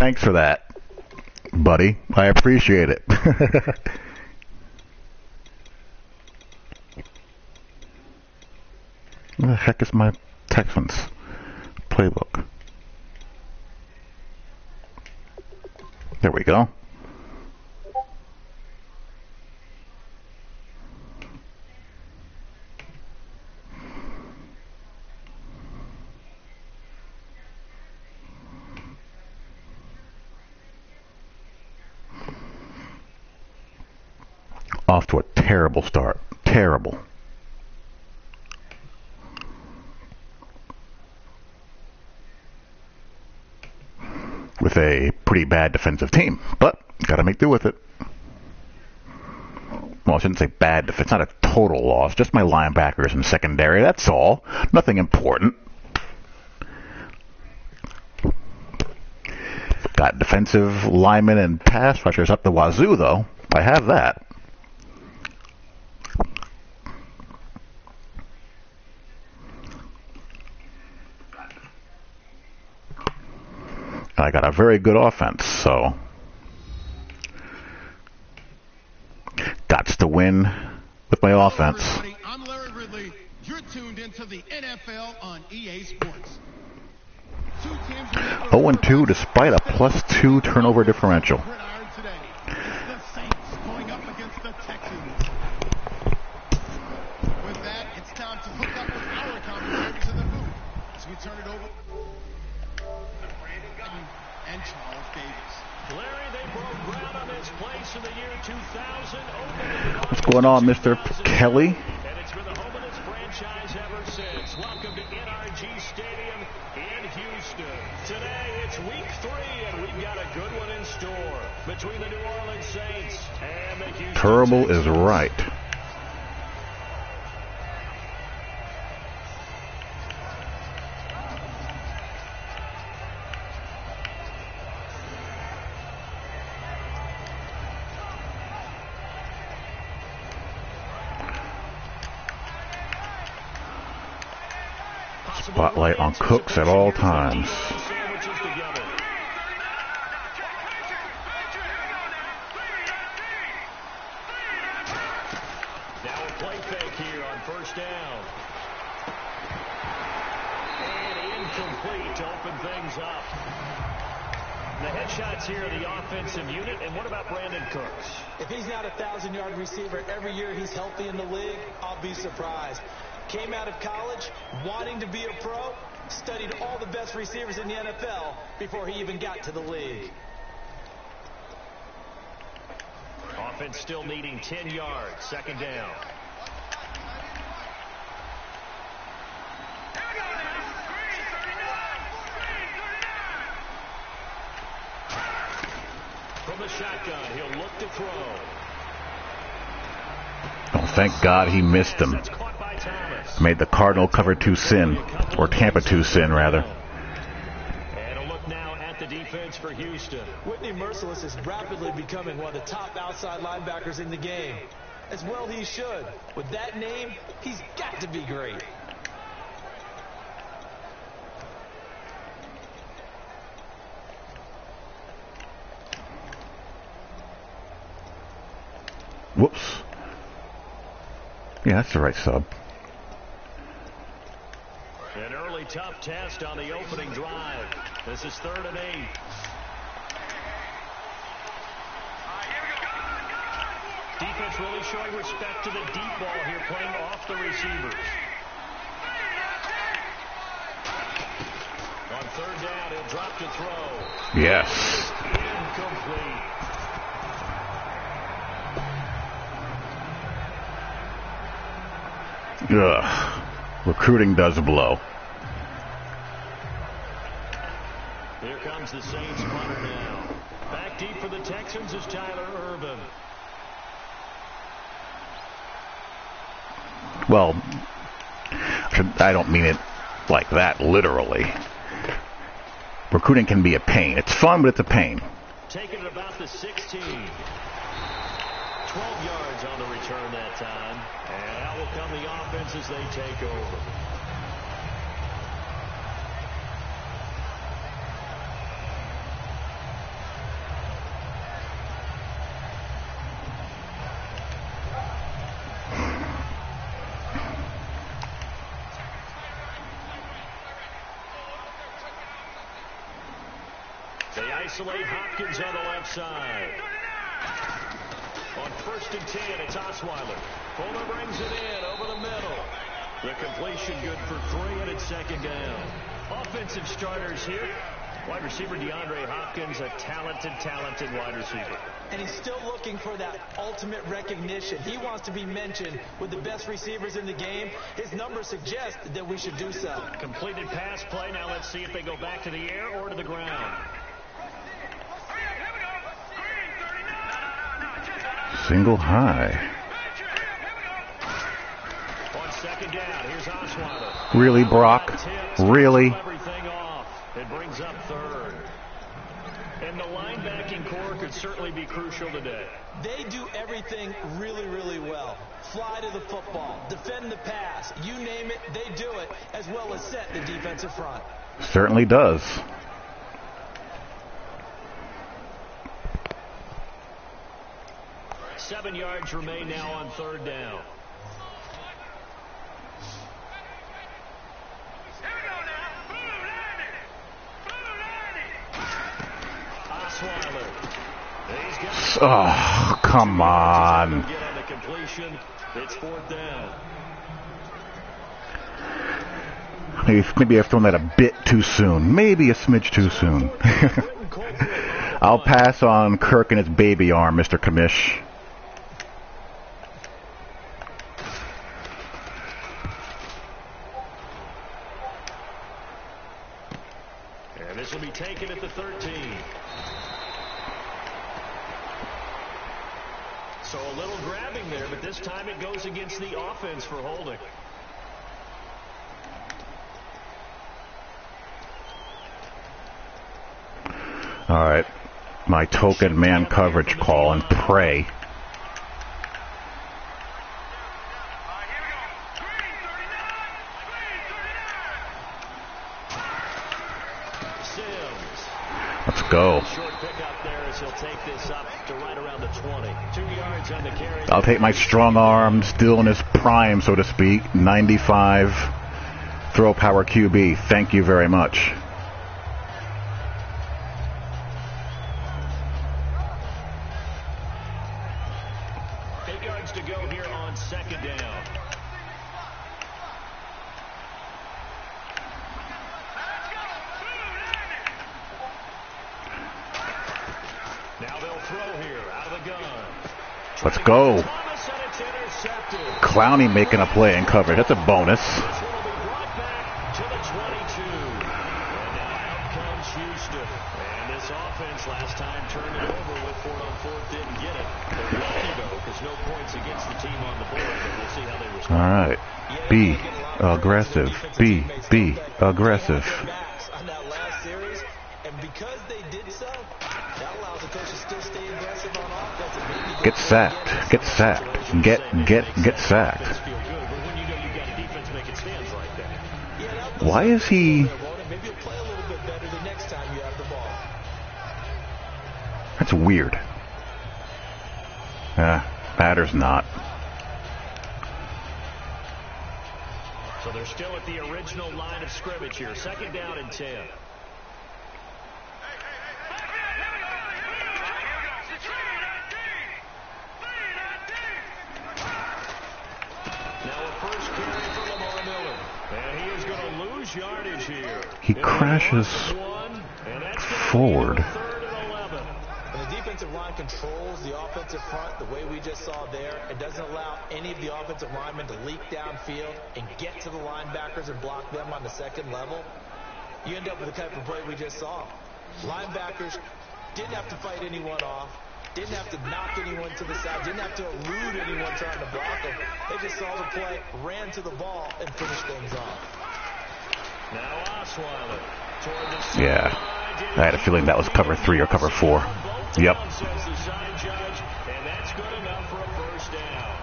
Thanks for that, buddy. I appreciate it. Where the heck is my Texans playbook? There we go. Off to a terrible start. Terrible. With a pretty bad defensive team, but gotta make do with it. Well, I shouldn't say bad defense, not a total loss, just my linebackers and secondary, that's all. Nothing important. Got defensive linemen and pass rushers up the wazoo, though. I have that. I got a very good offense, so gots to win with my offense. Hello, I'm Larry Ridley. You're tuned into the NFL on EA Sports. 0-2 despite a +2 turnover differential. The Saints going up against the Texans. With that, it's time to hook up with our commentators in the booth as we turn it over. And Charles Davis. Larry, they broke ground on this place in the year 2000. What's going on, Mr. Kelly? And it's been the home of this franchise ever since. Welcome to NRG Stadium in Houston. Today, it's week 3, and we've got a good one in store between the New Orleans Saints and the Houston Terrible Texans. is right. Spotlight on Cooks at all times. Now a play fake here on first down. And incomplete to open things up. The headshots here are the offensive unit. And what about Brandon Cooks? If he's not a 1,000-yard receiver every year he's healthy in the league, I'll be surprised. Came out of college wanting to be a pro, studied all the best receivers in the NFL before he even got to the league. Offense still needing 10 yards. Second down. From the shotgun, he'll look to throw. Oh, thank God he missed him. Made the Cardinal cover 2 sin, or Tampa 2 sin, rather. And a look now at the defense for Houston. Whitney Merciless is rapidly becoming one of the top outside linebackers in the game. As well he should. With that name, he's got to be great. Whoops. Yeah, that's the right sub. An early tough test on the opening drive. This is 3rd and 8. Defense really showing respect to the deep ball here, playing off the receivers. On 3rd down, he'll drop to throw. Yes. Incomplete. Ugh. Recruiting does blow. Here comes the Saints punter now. Back deep for the Texans is Tyler Ervin. Well, I don't mean it like that, literally. Recruiting can be a pain. It's fun, but it's a pain. Taking it about the 16. 12 yards on the return that time. And out will come the offense as they take over. They isolate Hopkins on the left side. On 1st and 10, it's Osweiler. Fuller brings it in over the middle. The completion good for 3, and it's 2nd down. Offensive starters here. Wide receiver DeAndre Hopkins, a talented wide receiver. And he's still looking for that ultimate recognition. He wants to be mentioned with the best receivers in the game. His numbers suggest that we should do so. Completed pass play. Now let's see if they go back to the air or to the ground. Single high. On 2nd down, here's Osweiler. Really, Brock? Really? Everything off. It brings up 3rd. And the linebacking core could certainly be crucial today. They do everything really well. Fly to the football, defend the pass, you name it, they do it, as well as set the defensive front. Certainly does. Seven yards remain now on 3rd down. Osweiler. Oh, come on. Get on the completion. It's 4th down. Maybe I've thrown that a bit too soon. Maybe a smidge too soon. I'll pass on Kirk and his baby arm, Mr. Kamish. And this will be taken at the 13. So a little grabbing there, but this time it goes against the offense for holding. All right. My token man coverage call and pray. Let's go. I'll take my strong arm, still in his prime, so to speak. 95 throw power QB. Thank you very much. To go here on 2nd down. Now they'll throw here out of the gun. Let's go. Clowney making a play in coverage. That's a bonus. This one will be brought back to the 22. And now out comes Houston. And this offense last time turned it over with 4 on 4th, didn't get it. They're lucky though, because no points against the team on the board, but we'll see how they respond. All right. Be aggressive. Be aggressive. On that last series, and because they did so, that allows the coach to still stay aggressive on offense. Get sacked. Get sacked. Get sacked. Why is he? Maybe you'll play a little bit better the next time you have the ball. That's weird. Matters not. So they're still at the original line of scrimmage here. 2nd down and 10. Now a first carry for Lamar Miller. And he is going to lose yardage here. He crashes forward. When the defensive line controls the offensive front the way we just saw there, it doesn't allow any of the offensive linemen to leak downfield and get to the linebackers and block them on the 2nd level. You end up with the type of play we just saw. Linebackers didn't have to fight anyone off, didn't have to knock anyone to the side, didn't have to elude anyone trying to block them. They just saw the play, ran to the ball, and finished things off. Now Osweiler toward the Yeah. I had a feeling that was cover 3 or cover 4. Yep. says the sign judge, and that's good enough for a first down.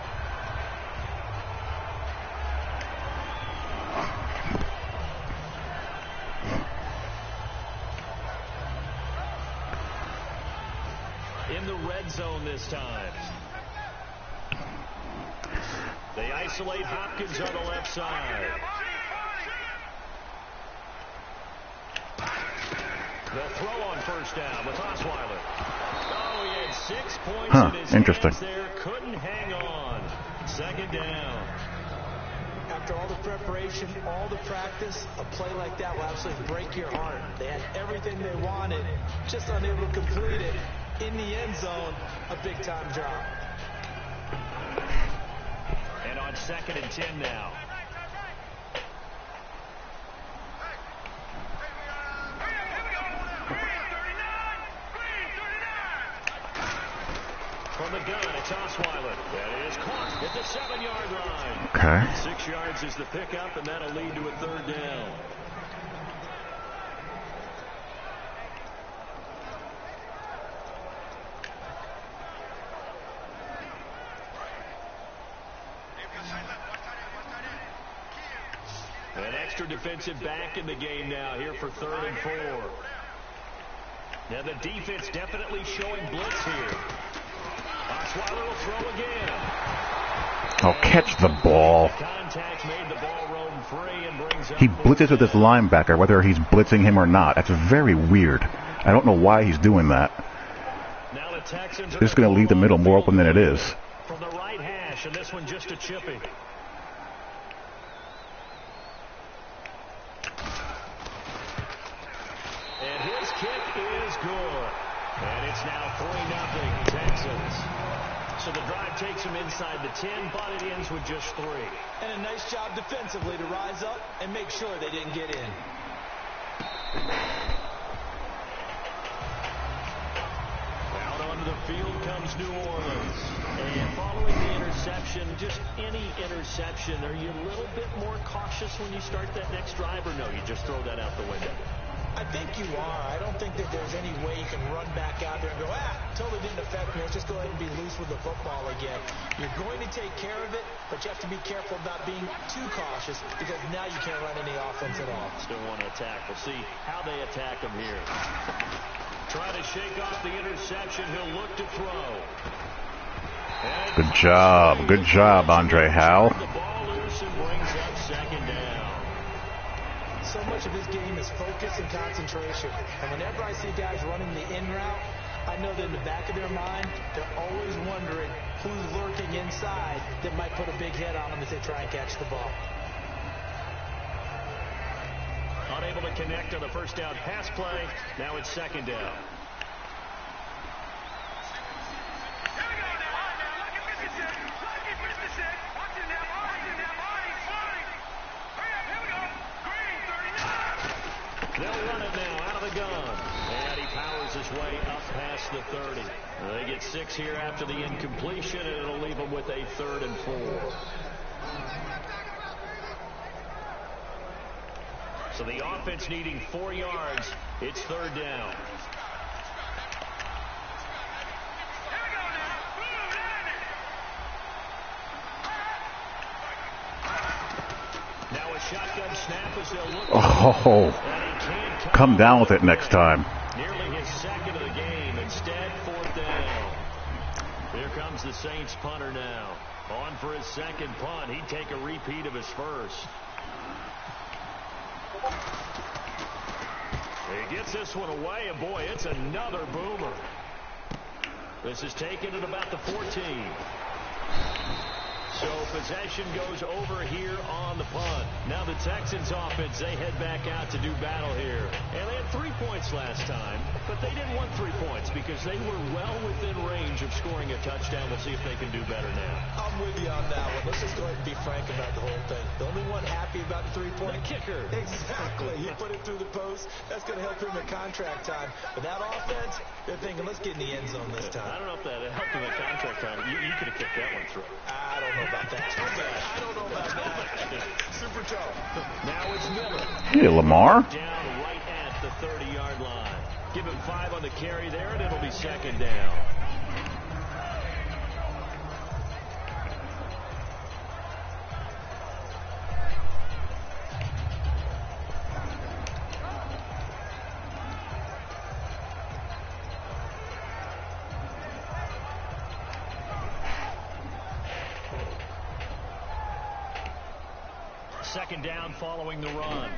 In the red zone this time. They isolate Hopkins on the left side. They'll throw on first down with Osweiler. Oh, he had 6 points in his interesting. hands there. Couldn't hang on. Second down. After all the preparation, all the practice, a play like that will absolutely break your heart. They had everything they wanted, just unable to complete it. In the end zone, a big-time drop. And on 2nd and 10 now. From the gun, it's Osweiler. That is caught at the 7-yard line. Okay. 6 yards is the pickup, and that'll lead to a 3rd down. An extra defensive back in the game now here for 3rd and 4. Now the defense definitely showing blitz here. Osweiler will throw again. Oh, catch the ball. Contact made the ball roam free and brings up He blitzes with his linebacker, whether he's blitzing him or not. That's very weird. I don't know why he's doing that. Now the Texans This is going to leave the middle more open than it is. From the right hash, and this one just a chippy. And his kick is good. And it's now 3-0 Texans. So the drive takes him inside the 10, but it ends with just 3. And a nice job defensively to rise up and make sure they didn't get in. Out onto the field comes New Orleans. And following the interception, just any interception, are you a little bit more cautious when you start that next drive, or no, you just throw that out the window? I think you are. I don't think that there's any way you can run back out there and go, totally didn't affect me. Let's just go ahead and be loose with the football again. You're going to take care of it, but you have to be careful about being too cautious because now you can't run any offense at all. Still want to attack. We'll see how they attack him here. Try to shake off the interception. He'll look to throw. Good job. Good job, Andre Howe. The ball loose and brings up 2nd down. So much of his game is focus and concentration. And whenever I see guys running the in route, I know that in the back of their mind, they're always wondering who's lurking inside that might put a big hit on them as they try and catch the ball. Unable to connect on the first down pass play. Now it's 2nd down. They'll run it now out of the gun. And he powers his way up past the 30. They get 6 here after the incompletion, and it'll leave them with a 3rd and 4. So the offense needing 4 yards. It's 3rd down. Now a shotgun snap as they'll look. Oh, come down with it next time. Nearly his 2nd of the game. Instead, 4th down. Here comes the Saints punter now. On for his 2nd punt. He'd take a repeat of his first. He gets this one away, and boy, it's another boomer. This is taken at about the 14. So possession goes over here on the punt. Now the Texans offense, they head back out to do battle here. And they had 3 points last time, but they didn't want 3 points because they were well within range of scoring a touchdown. We'll see if they can do better now. I'm with you on that one. Let's just go ahead and be frank about the whole thing. The only one happy about the 3-point kicker. Exactly. He put it through the post. That's going to help him at contract time. But that offense, they're thinking, let's get in the end zone this time. I don't know if that helped him at contract time. You could have kicked that one through. I don't know about that. I don't know about that. Super tough. Now it's Miller. Hey, Lamar. Down right at the 30-yard line. Give him 5 on the carry there, and it'll be 2nd down. Second down following the run.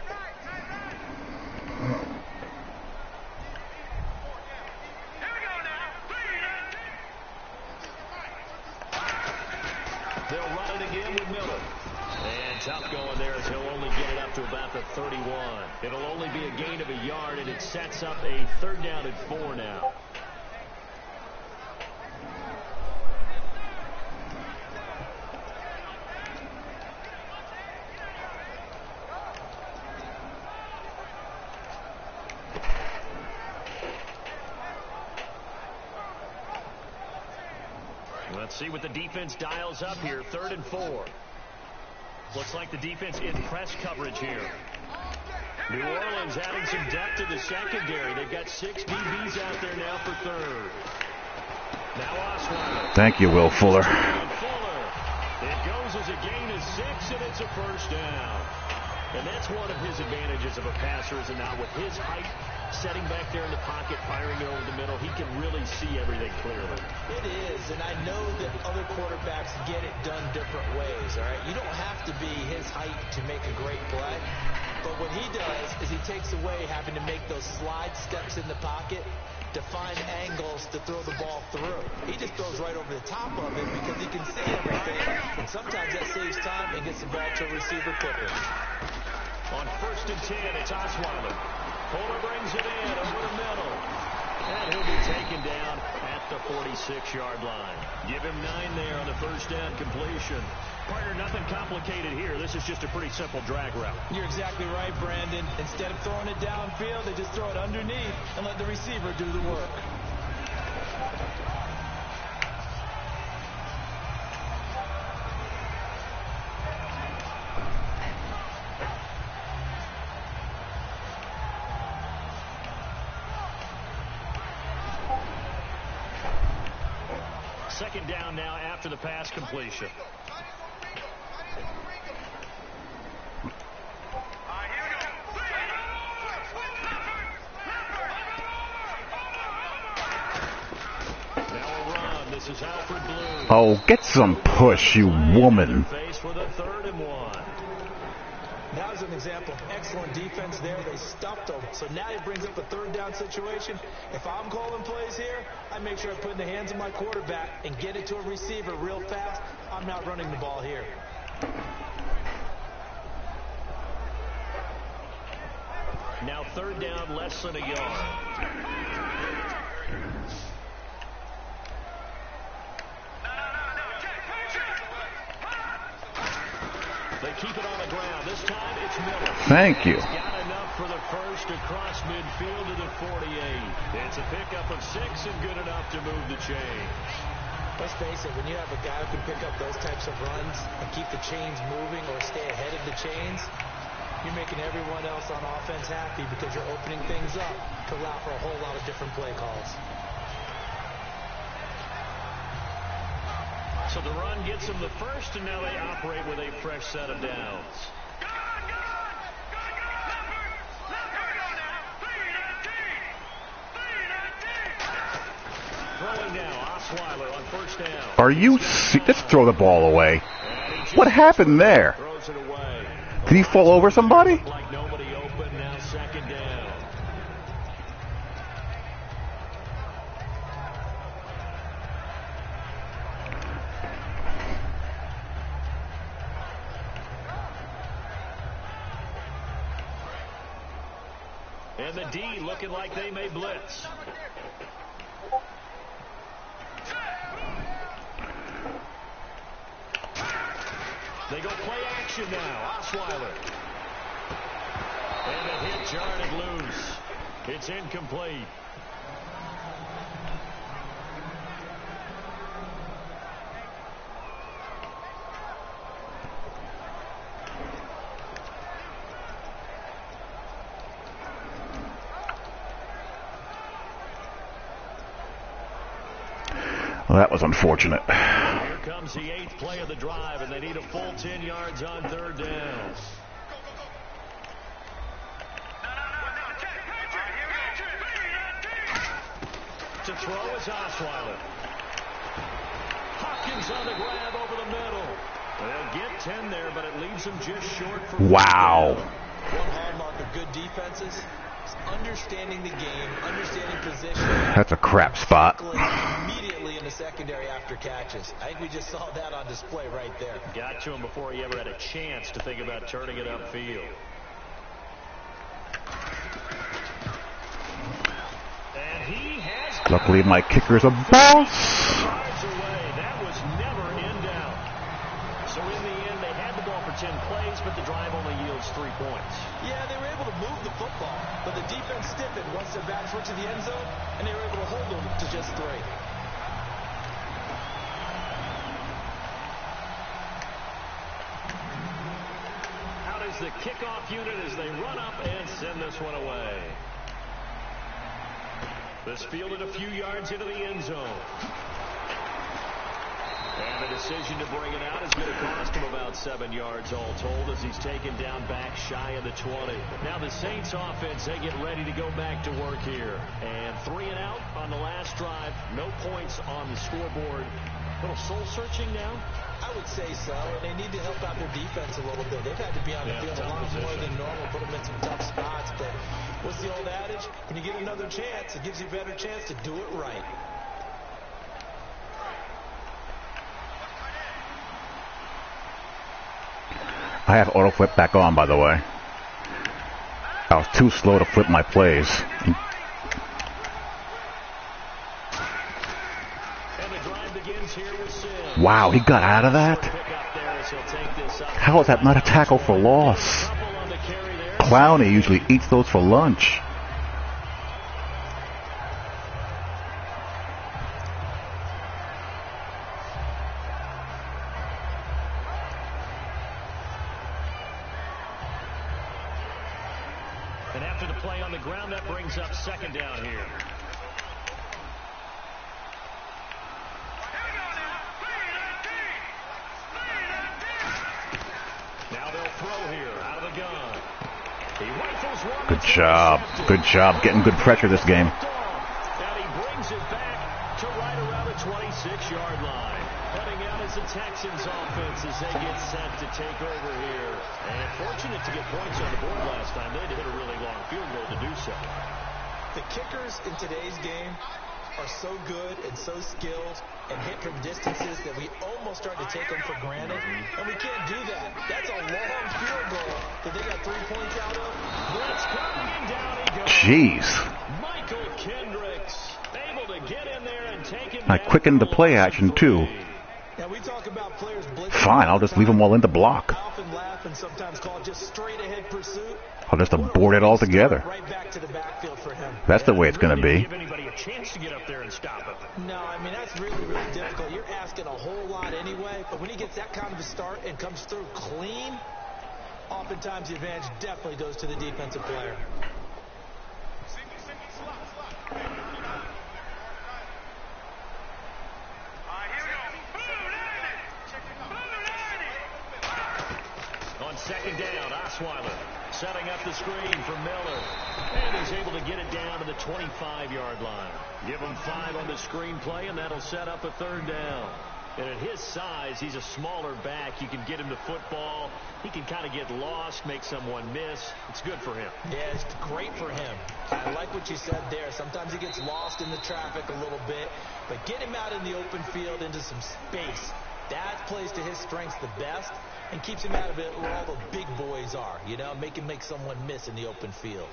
tough going there as he'll only get it up to about the 31. It'll only be a gain of a yard, and it sets up a 3rd down and 4 now. Let's see what the defense dials up here. 3rd and 4. Looks like the defense in press coverage here. New Orleans adding some depth to the secondary. They've got 6 DBs out there now for 3rd. Now Osweiler. Thank you, Will Fuller. It goes as a gain of 6, and it's a 1st down. And that's one of his advantages of a passer, is not with his height, setting back there in the pocket, firing it over the middle. He can really see everything clearly. It is, and I know that other quarterbacks get it done different ways, all right? You don't have to be his height to make a great play. But what he does is he takes away having to make those slide steps in the pocket to find angles to throw the ball through. He just throws right over the top of it because he can see everything, and sometimes that saves time and gets the ball to a receiver quicker. On 1st and 10, it's Osweiler. Fuller brings it in over the middle. And he'll be taken down at the 46-yard line. Give him 9 there on the 1st down completion. Partner, nothing complicated here. This is just a pretty simple drag route. You're exactly right, Brandon. Instead of throwing it downfield, they just throw it underneath and let the receiver do the work. Second down now after the pass completion. This is Alfred Blue. Oh, get some push, you woman. With a 3rd and 1. That was an example of excellent defense there. They stuffed him. So now he brings up a 3rd down situation. If I'm calling plays here, I make sure I put it in the hands of my quarterback and get it to a receiver real fast. I'm not running the ball here. Now 3rd down, less than a yard. They keep it on the ground. This time it's Miller. Thank you. He's got enough for the 1st across midfield to the 48. It's a pickup of 6 and good enough to move the chains. Let's face it, when you have a guy who can pick up those types of runs and keep the chains moving or stay ahead of the chains, you're making everyone else on offense happy because you're opening things up to allow for a whole lot of different play calls. So the run gets them the 1st, and now they operate with a fresh set of downs. Throwing now, Osweiler on 1st down. Are you just throw the ball away? What happened there? Throws it away. Did he fall over somebody? Like nobody open, now 2nd down. And the D looking like they may blitz. They go play action now. Osweiler. And the hit jarred loose. It's incomplete. Well, that was unfortunate. Here comes the 8th play of the drive, and they need a full 10 yards on 3rd down. To throw is Osweiler. Hopkins on the grab over the middle. They'll get 10 there, but it leaves them just short for. Wow. One hallmark of good defenses, just understanding the game, understanding position. That's a crap spot. Immediately in the secondary after catches. I think we just saw that on display right there. Got to him before he ever had a chance to think about turning it upfield. And he has... Luckily, my kicker's a boss. That was never in doubt. So in the end, they had the ball for 10 plays, but the drive only yields 3 points. Yeah, they were able to move the football, but the defense stiffened once their backs went to the end zone, and they were able to hold them to just 3. Out is the kickoff unit as they run up and send this one away. This fielded a few yards into the end zone. And the decision to bring it out is going to cost him about 7 yards all told as he's taken down back shy of the 20. Now the Saints offense, they get ready to go back to work here. And 3 and out on the last drive. No points on the scoreboard. A little soul searching now? I would say so. And they need to help out their defense a little bit. They've had to be on the field a lot more than normal, put them in some tough spots. But what's the old adage? When you get another chance, it gives you a better chance to do it right. I have auto flip back on, by the way. I was too slow to flip my plays. And the drive begins here with Sim. Wow, he got out of that? How is that not a tackle for loss? Clowney usually eats those for lunch. And after the play on the ground, that brings up second down here. Now they'll throw here out of the gun. He rifles one. Good job. Good job getting good pressure this game. And he brings it back to right around the 26-yard line. Heading out as the Texans offense as they get set to take over here. And fortunate to get points on the board last time. They had to hit a really long field goal to do so. The kickers in today's game are so good and so skilled and hit from distances that we almost start to take them for granted. And we can't do that. That's a long field goal that they got 3 points out of. Blitz coming and down he goes. Jeez. Michael Kendricks able to get in there and take him. I quickened the play action too. Now we talk about players blitzing. Fine, I'll just leave them all in the block. I often laugh and sometimes call it just straight ahead pursuit. I'll just abort it all together. Right back to the backfield for him. That's the way it's going to be. Give anybody a chance to get up there and stop him. No, I mean, that's really, really difficult. You're asking a whole lot anyway, but when he gets that kind of a start and comes through clean, oftentimes the advantage definitely goes to the defensive player. On second down, Osweiler setting up the screen for Miller. And he's able to get it down to the 25-yard line. Give him 5 on the screen play, and that'll set up a third down. And at his size, he's a smaller back. You can get him to football. He can kind of get lost, make someone miss. It's good for him. Yeah, it's great for him. I like what you said there. Sometimes he gets lost in the traffic a little bit. But get him out in the open field into some space. That plays to his strengths the best and keeps him out of it where all the big boys are. You know, make him make someone miss in the open field.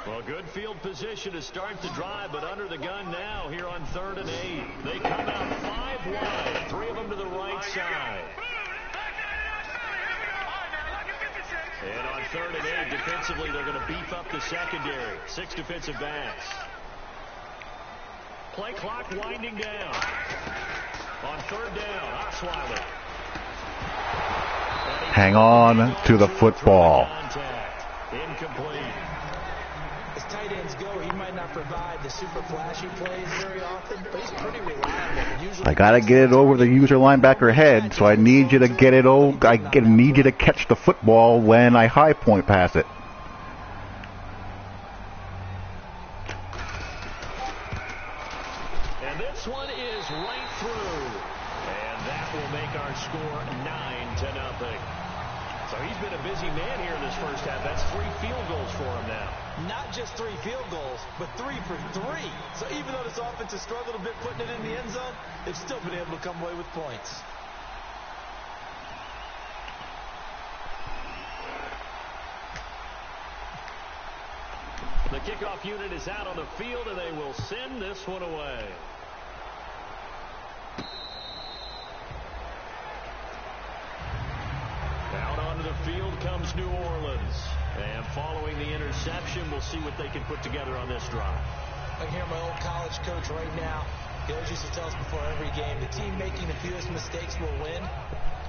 Well, good field position to start the drive, but under the gun now here on 3rd and 8. They come out 5 wide, 3 of them to the right side. And on 3rd and 8, defensively, they're going to beef up the secondary. 6 defensive backs. Play clock winding down. On 3rd down, Osweiler. Hang on to the football. Incomplete. As tight ends go, he might not provide the super flashy plays very often, but he's pretty reliable. Usually I gotta get it over the user linebacker head, so I need you to get it over. Need you to catch the football when I high point pass it. He's been a busy man here in this first half. That's 3 field goals for him now. Not just 3 field goals, but 3 for 3. So even though this offense has struggled a bit putting it in the end zone, they've still been able to come away with points. The kickoff unit is out on the field, and they will send this one away. Out onto the field comes New Orleans. And following the interception, we'll see what they can put together on this drive. I can hear my old college coach right now. He always used to tell us before every game, the team making the fewest mistakes will win.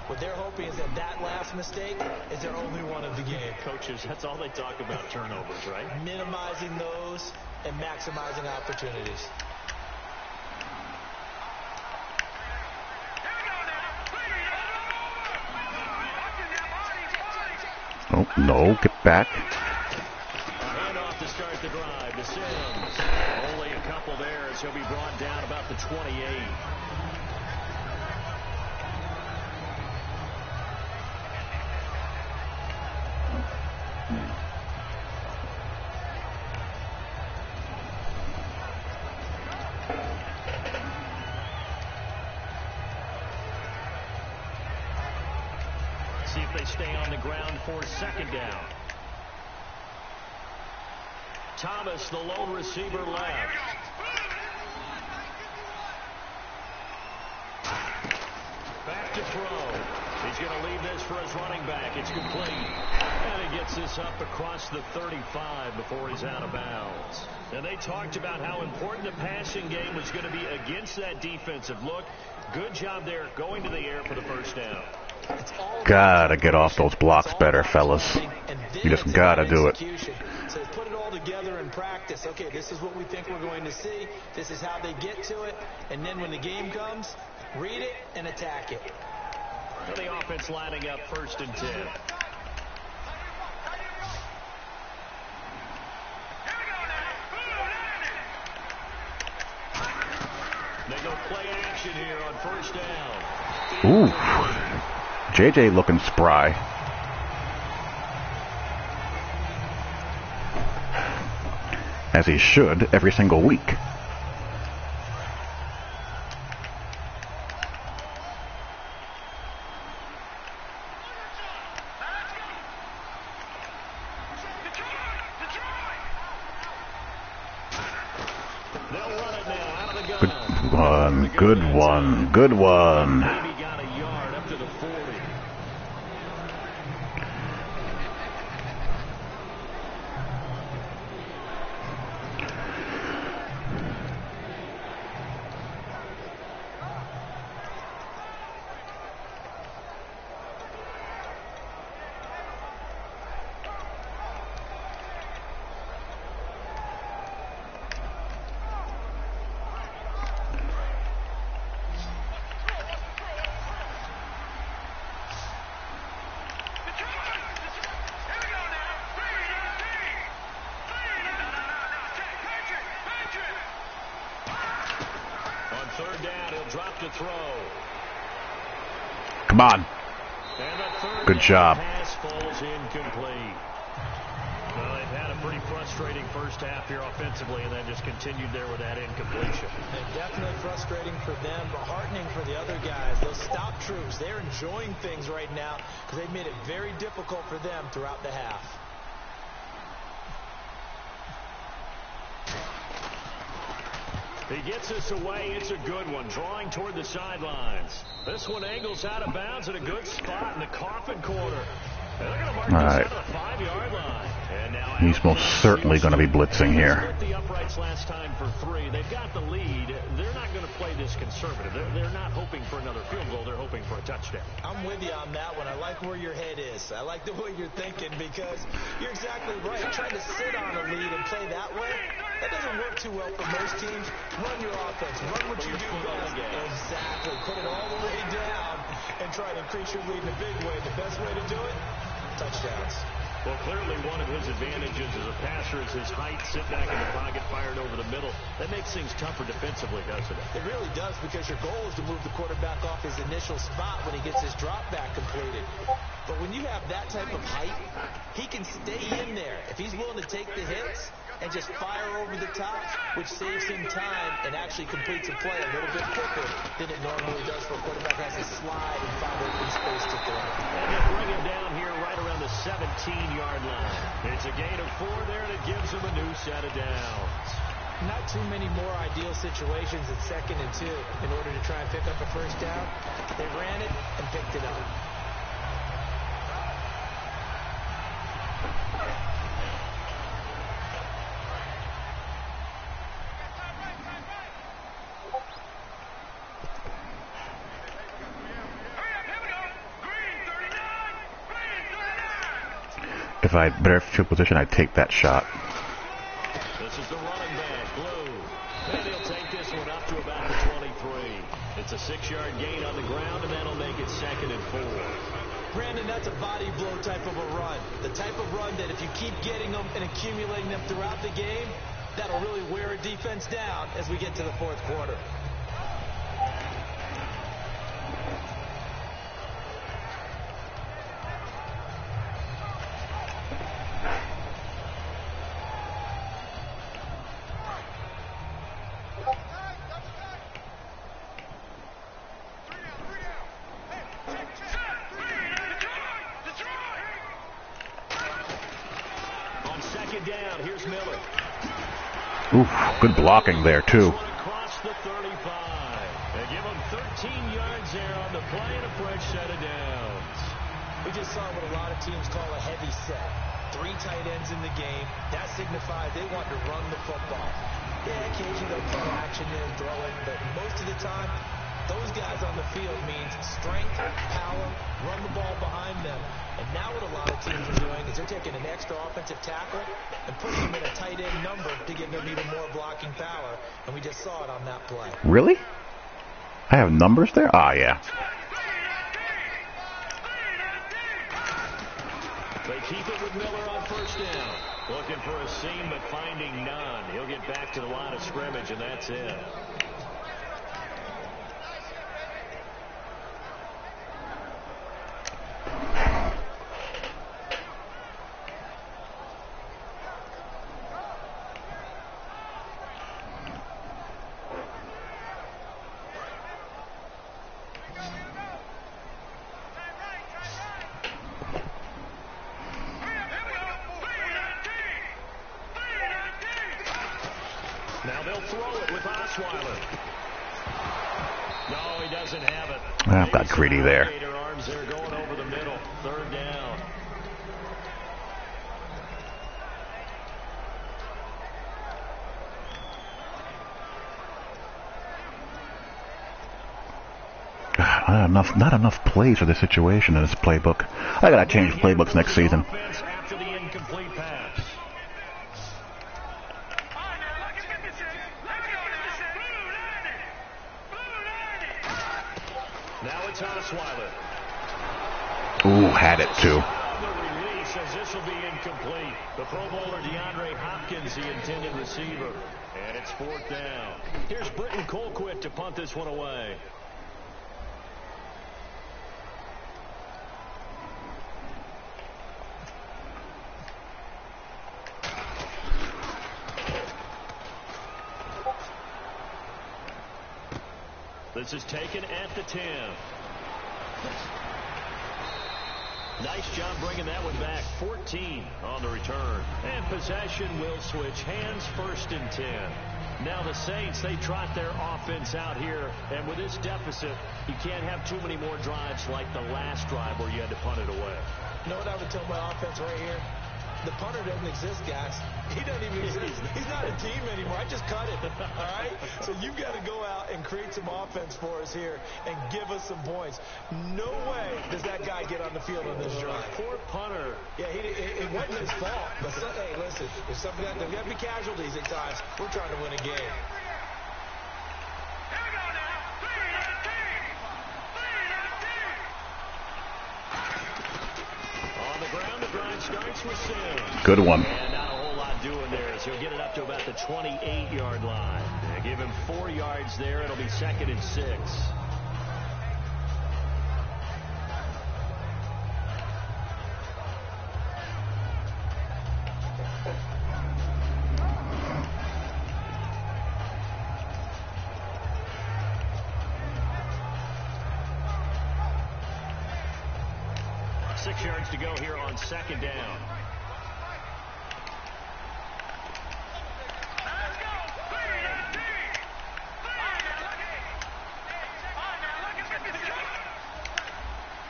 What they're hoping is that last mistake is their only one of the game. Coaches, that's all they talk about, turnovers, right? Minimizing those and maximizing opportunities. Oh, no, get back. Handoff to start the drive to Sims. Only a couple there as he'll be brought down about the 28. See if they stay on the ground for second down. Thomas, the lone receiver, left. Back to throw. He's going to leave this for his running back. It's complete. And he gets this up across the 35 before he's out of bounds. And they talked about how important the passing game was going to be against that defensive look. Good job there going to the air for the first down. Gotta get off those blocks better, fellas. You just gotta do it. So put it all together in practice. Okay, this is what we think we're going to see. This is how they get to it. And then when the game comes, read it and attack it. And the offense lining up 1st and 10. They go play action here on 1st down. Ooh. JJ looking spry. As he should every single week. They'll run it now out of the Good one, gun. good one, good one. Maybe got a yard up to the 40. Drop to throw. Come on. Good job. Pass falls incomplete. Well, they've had a pretty frustrating first half here offensively, and then just continued there with that incompletion. And definitely frustrating for them, but heartening for the other guys. Those stop troops, they're enjoying things right now because they've made it very difficult for them throughout the half. He gets this away. It's a good one. Drawing toward the sidelines. This one angles out of bounds at a good spot in the coffin corner. They're going to mark this out of the 5-yard line. And now he's most certainly going to be blitzing here. The uprights last time for 3. They've got the lead. They're not going to play this conservative. They're not hoping for another field goal. They're hoping for a touchdown. I'm with you on that one. I like where your head is. I like the way you're thinking because you're exactly right. Trying to sit on a lead and play that way, that doesn't work too well for most teams. Run your offense. Run what you do best. Exactly. Put it all the way down and try to increase your lead in a big way. The best way to do it, touchdowns. Well, clearly one of his advantages as a passer is his height, sit back in the pocket, firing over the middle. That makes things tougher defensively, doesn't it? It really does, because your goal is to move the quarterback off his initial spot when he gets his drop back completed. But when you have that type of height, he can stay in there if he's willing to take the hits and just fire over the top, which saves him time and actually completes a play a little bit quicker than it normally does for a quarterback who has to slide and find open space to throw. And they bring him down here right around the 17-yard line. It's a gain of 4 there, and it gives him a new set of downs. Not too many more ideal situations at 2nd and 2 in order to try and pick up a first down. They ran it and picked it up. If I had better field position, I'd take that shot. This is the running back, Blue. And he'll take this one up to about the 23. It's a 6-yard gain on the ground, and that'll make it 2nd and 4. Brandon, that's a body blow type of a run. The type of run that if you keep getting them and accumulating them throughout the game, that'll really wear a defense down as we get to the 4th quarter. Down. Here's Miller. Oof, good blocking there, too. Across the 35. They give him 13 yards there on the play and a fresh set of downs. We just saw what a lot of teams call a heavy set. 3 tight ends in the game. That signifies they want to run the football. Yeah, occasionally they'll play action there and throw it, but most of the time, those guys on the field means strength, power, run the ball behind them. And now what a lot of teams are doing is they're taking an extra offensive tackle and putting him in a tight end number to give them even more blocking power. And we just saw it on that play. Really? I have numbers there? Ah, yeah. They keep it with Miller on first down. Looking for a seam, but finding none. He'll get back to the line of scrimmage, and that's it. Now they'll throw it with Osweiler. No, he doesn't have it. I've got greedy there. Arms there going over the middle. 3rd down. Not enough plays for this situation in this playbook. I gotta change playbooks next season. After the incomplete pass. Now it's Osweiler. Ooh, had it too. The release says this will be incomplete. The Pro Bowler DeAndre Hopkins, the intended receiver. And it's 4th down. Here's Britton Colquitt to punt this one away. This is taken at the 10. Nice job bringing that one back. 14 on the return. And possession will switch hands, 1st and 10. Now the Saints, they trot their offense out here. And with this deficit, you can't have too many more drives like the last drive where you had to punt it away. You know what I would tell my offense right here? The punter doesn't exist, guys. He doesn't even exist. He's not a team anymore. I just cut it. All right? So you've got to go out and create some offense for us here and give us some points. No way does that guy get on the field on this drive. Poor punter. Yeah, it wasn't his fault. But hey, listen, if something there's got to be casualties at times. We're trying to win a game. On the ground, the drive starts starts with Sims. Good one. And not a whole lot doing there, so he'll get it up to about the 28-yard line. Give him 4 yards there. It'll be 2nd and 6. Yards to go here on 2nd down.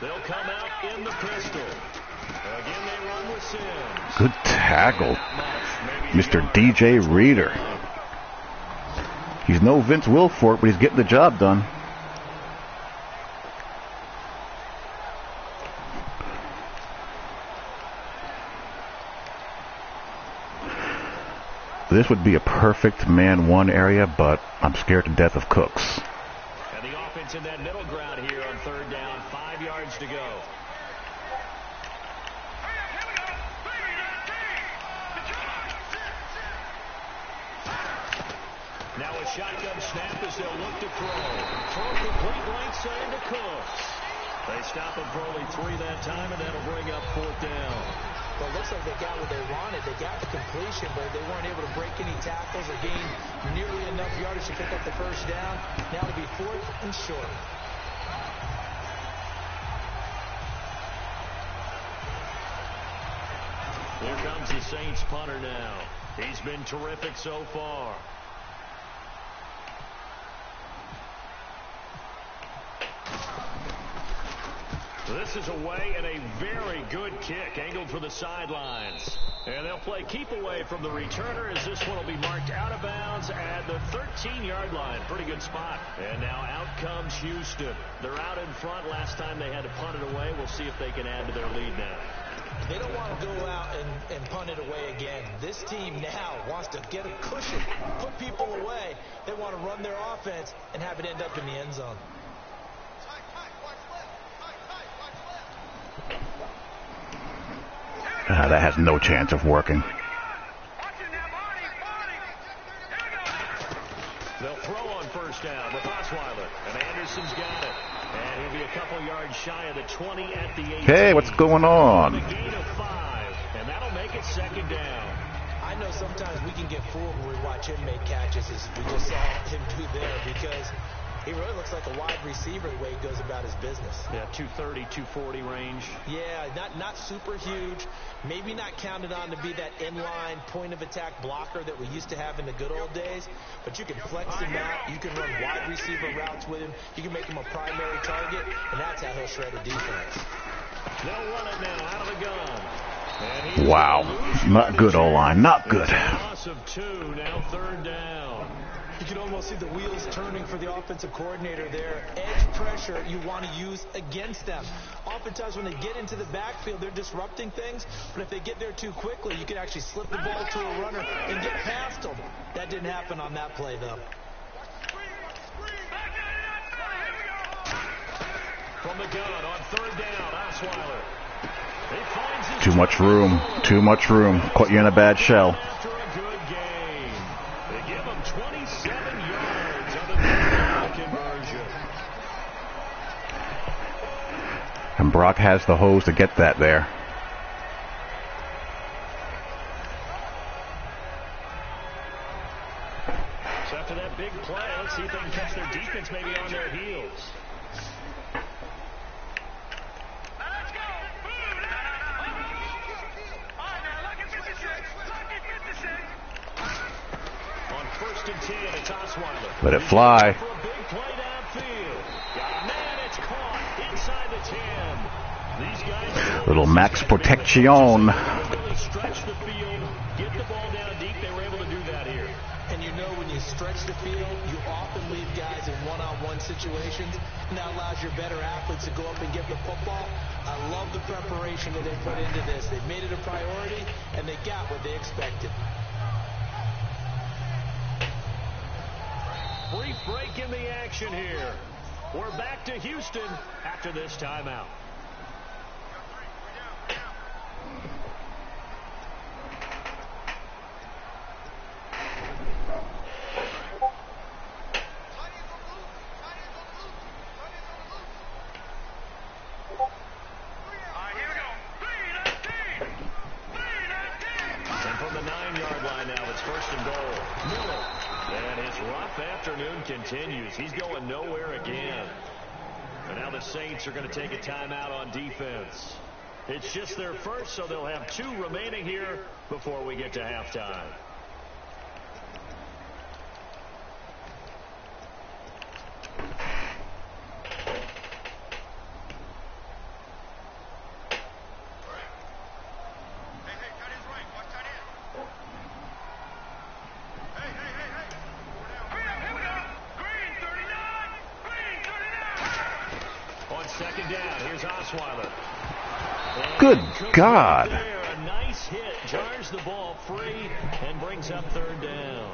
They'll come out in the pistol. Again, they run with Sims. Good tackle. Mr. DJ Reader. He's no Vince Wilfork, but he's getting the job done. This would be a perfect man one area, but I'm scared to death of Cooks. And the offense in that middle ground here on 3rd down, 5 yards to go. Now a shotgun snap as they'll look to throw complete length side to Cooks. They stop him for only 3 that time, and that'll bring up 4th down. Well, it looks like they got what they wanted. They got the completion, but they weren't able to break any tackles or gain nearly enough yardage to pick up the 1st down. Now to be 4th and short. Here comes the Saints punter now. He's been terrific so far. This is away and a very good kick angled for the sidelines. And they'll play keep away from the returner as this one will be marked out of bounds at the 13-yard line. Pretty good spot. And now out comes Houston. They're out in front. Last time they had to punt it away. We'll see if they can add to their lead now. They don't want to go out and punt it away again. This team now wants to get a cushion, put people away. They want to run their offense and have it end up in the end zone. That has no chance of working. They'll throw on 1st down with Osweiler, and Anderson's got it. And he'll be a couple yards shy of the 20 at the 18. Hey, what's going on? A gain of 5, and that'll make it 2nd down. I know sometimes we can get fooled when we watch him make catches, as we just saw him do there, because he really looks like a wide receiver the way he goes about his business. Yeah, 230, 240 range. Yeah, not super huge. Maybe not counted on to be that inline point-of-attack blocker that we used to have in the good old days. But you can flex him out. You can run wide receiver routes with him. You can make him a primary target, and that's how he'll shred a defense. They'll run it now out of the gun. Wow. Not good, O-line. Not good. Loss of 2, now 3rd down. You can almost see the wheels turning for the offensive coordinator there. Edge pressure you want to use against them. Oftentimes when they get into the backfield, they're disrupting things. But if they get there too quickly, you can actually slip the ball to a runner and get past them. That didn't happen on that play, though. From the gun on 3rd down, Osweiler. Too much room. Too much room. Caught you in a bad shell. After a good game, they give him 27 yards on the conversion. And Brock has the hose to get that there. So after that big play, let's see if they can catch their defense maybe on their heels. On 1st and 10, it's Osweiler. Let it fly. For a big play downfield. Got a man, it's caught inside the 10. These guys Little max protection. really stretch the field, get the ball down deep. They were able to do that here. And you know when you stretch the field, you often leave guys in one-on-one situations, and that allows your better athletes to go up and get the football. I love the preparation that they put into this. They've made it a priority, and they got what they expected. Brief break in the action here. We're back to Houston after this timeout. 9-yard line now. It's 1st and goal. Miller. And his rough afternoon continues. He's going nowhere again. And now the Saints are going to take a timeout on defense. It's just their first, so they'll have 2 remaining here before we get to halftime. Good God. A nice hit, jars the ball free, and brings up 3rd down.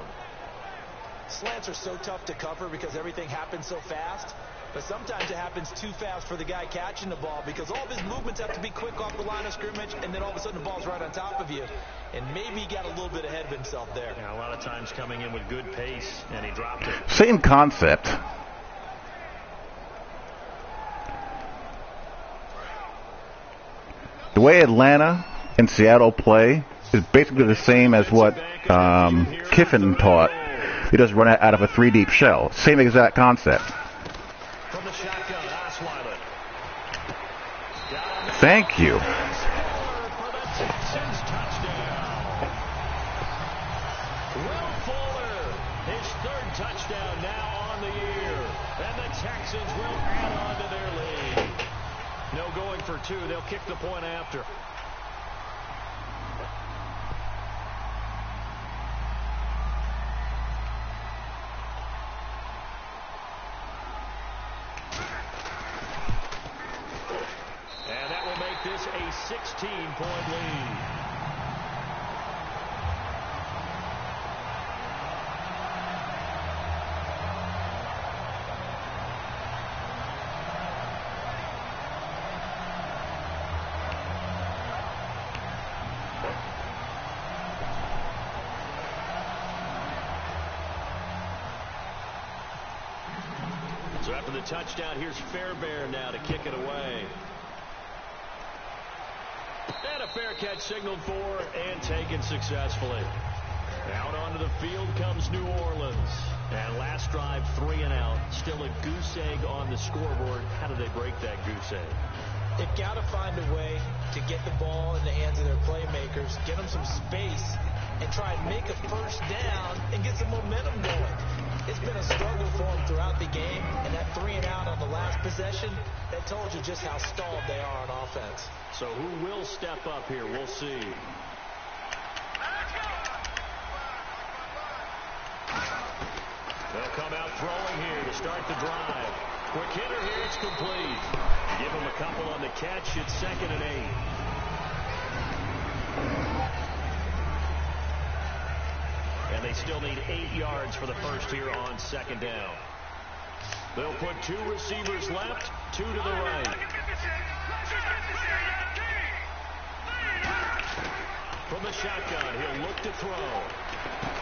Slants are so tough to cover because everything happens so fast. But sometimes it happens too fast for the guy catching the ball because all of his movements have to be quick off the line of scrimmage, and then all of a sudden the ball's right on top of you. And maybe he got a little bit ahead of himself there. Yeah, a lot of times coming in with good pace, and he dropped it. Same concept. The way Atlanta and Seattle play is basically the same as what Kiffin taught. He does run out of a 3-deep shell. Same exact concept. From the shotgun, Osweiler. Thank you. For the Texans, touchdown. Will Fuller, his 3rd touchdown now on the year. And the Texans will add on to their lead. No going for 2. They'll kick the point after. And that will make this a 16-point lead. So after the touchdown, here's Fairbairn now to kick it away. And a fair catch signaled for and taken successfully. Out onto the field comes New Orleans. And last drive, 3 and out. Still a goose egg on the scoreboard. How do they break that goose egg? They've got to find a way to get the ball in the hands of their playmakers, get them some space, and try and make a first down and get some momentum going. It's been a struggle for them throughout the game, and that 3 and out on the last possession, that told you just how stalled they are on offense. So who will step up here? We'll see. They'll come out throwing here to start the drive. Quick hitter here, it's complete. Give him a couple on the catch. It's 2nd and 8. And they still need 8 yards for the first here on 2nd down. They'll put 2 receivers left, 2 to the right. From the shotgun, he'll look to throw.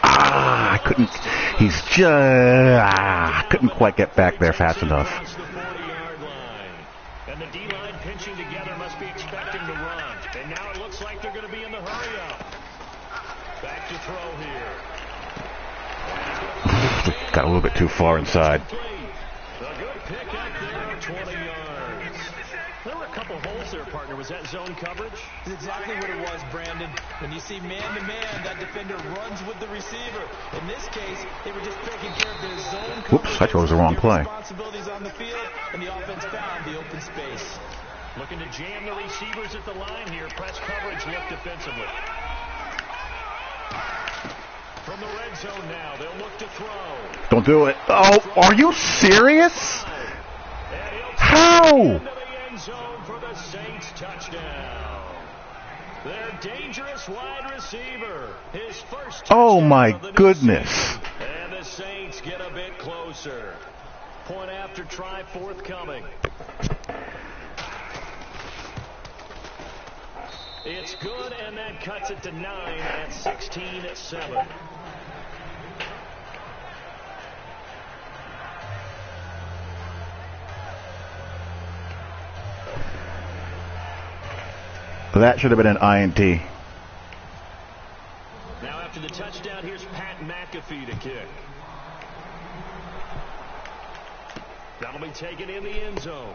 I couldn't. He's just couldn't quite get back there fast enough. The 40-yard line. And the D-line pinching together must be expecting to run. And now it looks like they're going to be in the hurry up. Back to throw here. Got a little bit too far inside. A good pick up there of 20 yards. There were a couple holes there, partner. Was that zone coverage? That's exactly what it was, Brandon. When you see man-to-man, that defender runs with the receiver. In this case, they were just taking care of their zone coverage. Whoops, I chose the wrong play. Responsibilities on the field, and the offense found the open space. Looking to jam the receivers at the line here. Press coverage look defensively. From the red zone now, they'll look to throw. Don't do it. Oh, are you serious? How? Into the end zone for the Saints touchdown. Their dangerous wide receiver. His first touchdown. Oh my of the goodness. season. And the Saints get a bit closer. Point after try forthcoming. It's good, and that cuts it to 9 at 16-7. That should have been an INT. Now the touchdown, here's Pat McAfee to kick. That'll be taken in the end zone.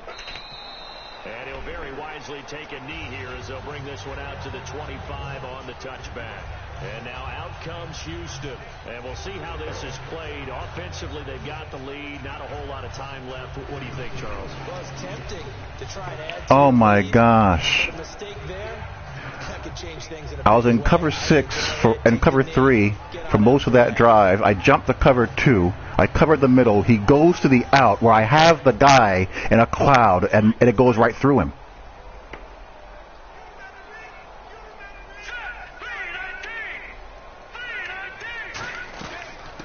And he'll very wisely take a knee here as they'll bring this one out to the 25 on the touchback. And now out comes Houston. And we'll see how this is played. Offensively, they've got the lead. Not a whole lot of time left. What do you think, Charles? Well, it's tempting to try and add. Oh, my gosh. A mistake there. That could change things in a I was in big way. cover 6 and cover 3 for most of that drive. I jumped to cover 2. I covered the middle. He goes to the out where I have the guy in a cloud, and it goes right through him.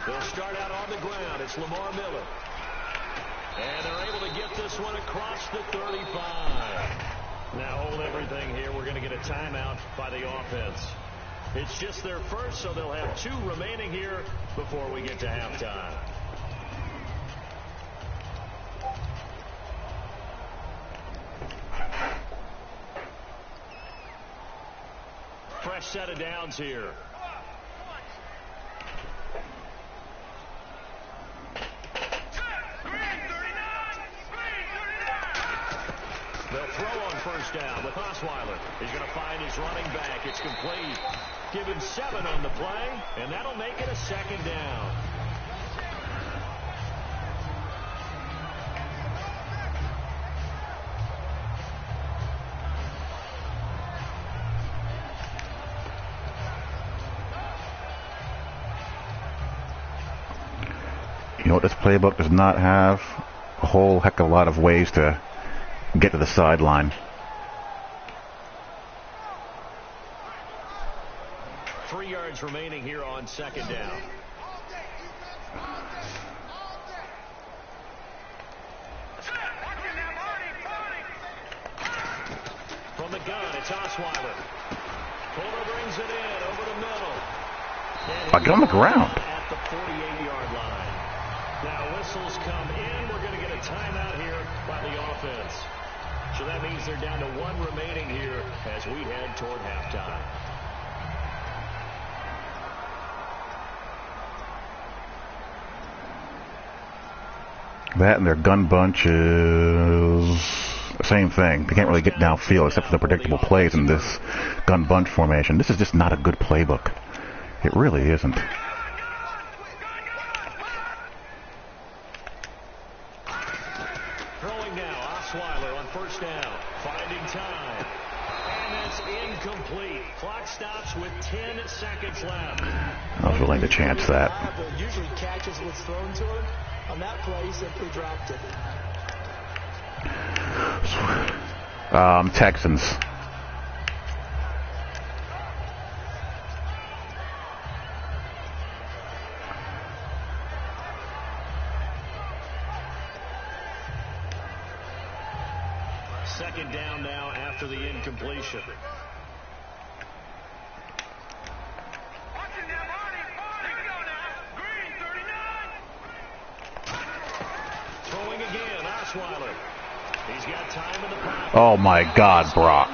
They'll start out on the ground. It's Lamar Miller. And they're able to get this one across the 35. Now hold everything here. We're going to get a timeout by the offense. It's just their first, so they'll have 2 remaining here before we get to halftime. Fresh set of downs here. They'll throw on first down with Osweiler. He's going to find his running back. It's complete. Give him 7 on the play, and that'll make it a second down. You know what this playbook does not have? A whole heck of a lot of ways to get to the sideline. 3 yards remaining here on second down. From the gun, it's Osweiler. Fuller brings it in over the middle. I get on the ground. At the 48-yard line. Now whistles come in. We're going to get a timeout here by the offense. So that means they're down to 1 remaining here as we head toward halftime. That and their gun bunch is the same thing. They can't really get downfield except for the predictable plays in this gun bunch formation. This is just not a good playbook. It really isn't. Throwing now, Osweiler on first down. Finding time. And it's incomplete. Clock stops with 10 seconds left. I was willing to chance that. Usually catches what's thrown to him. On that play, he simply dropped it. Texans. Second down now after the incompletion. Throwing again, Osweiler. He's got time in the pocket. Oh my God, Brock.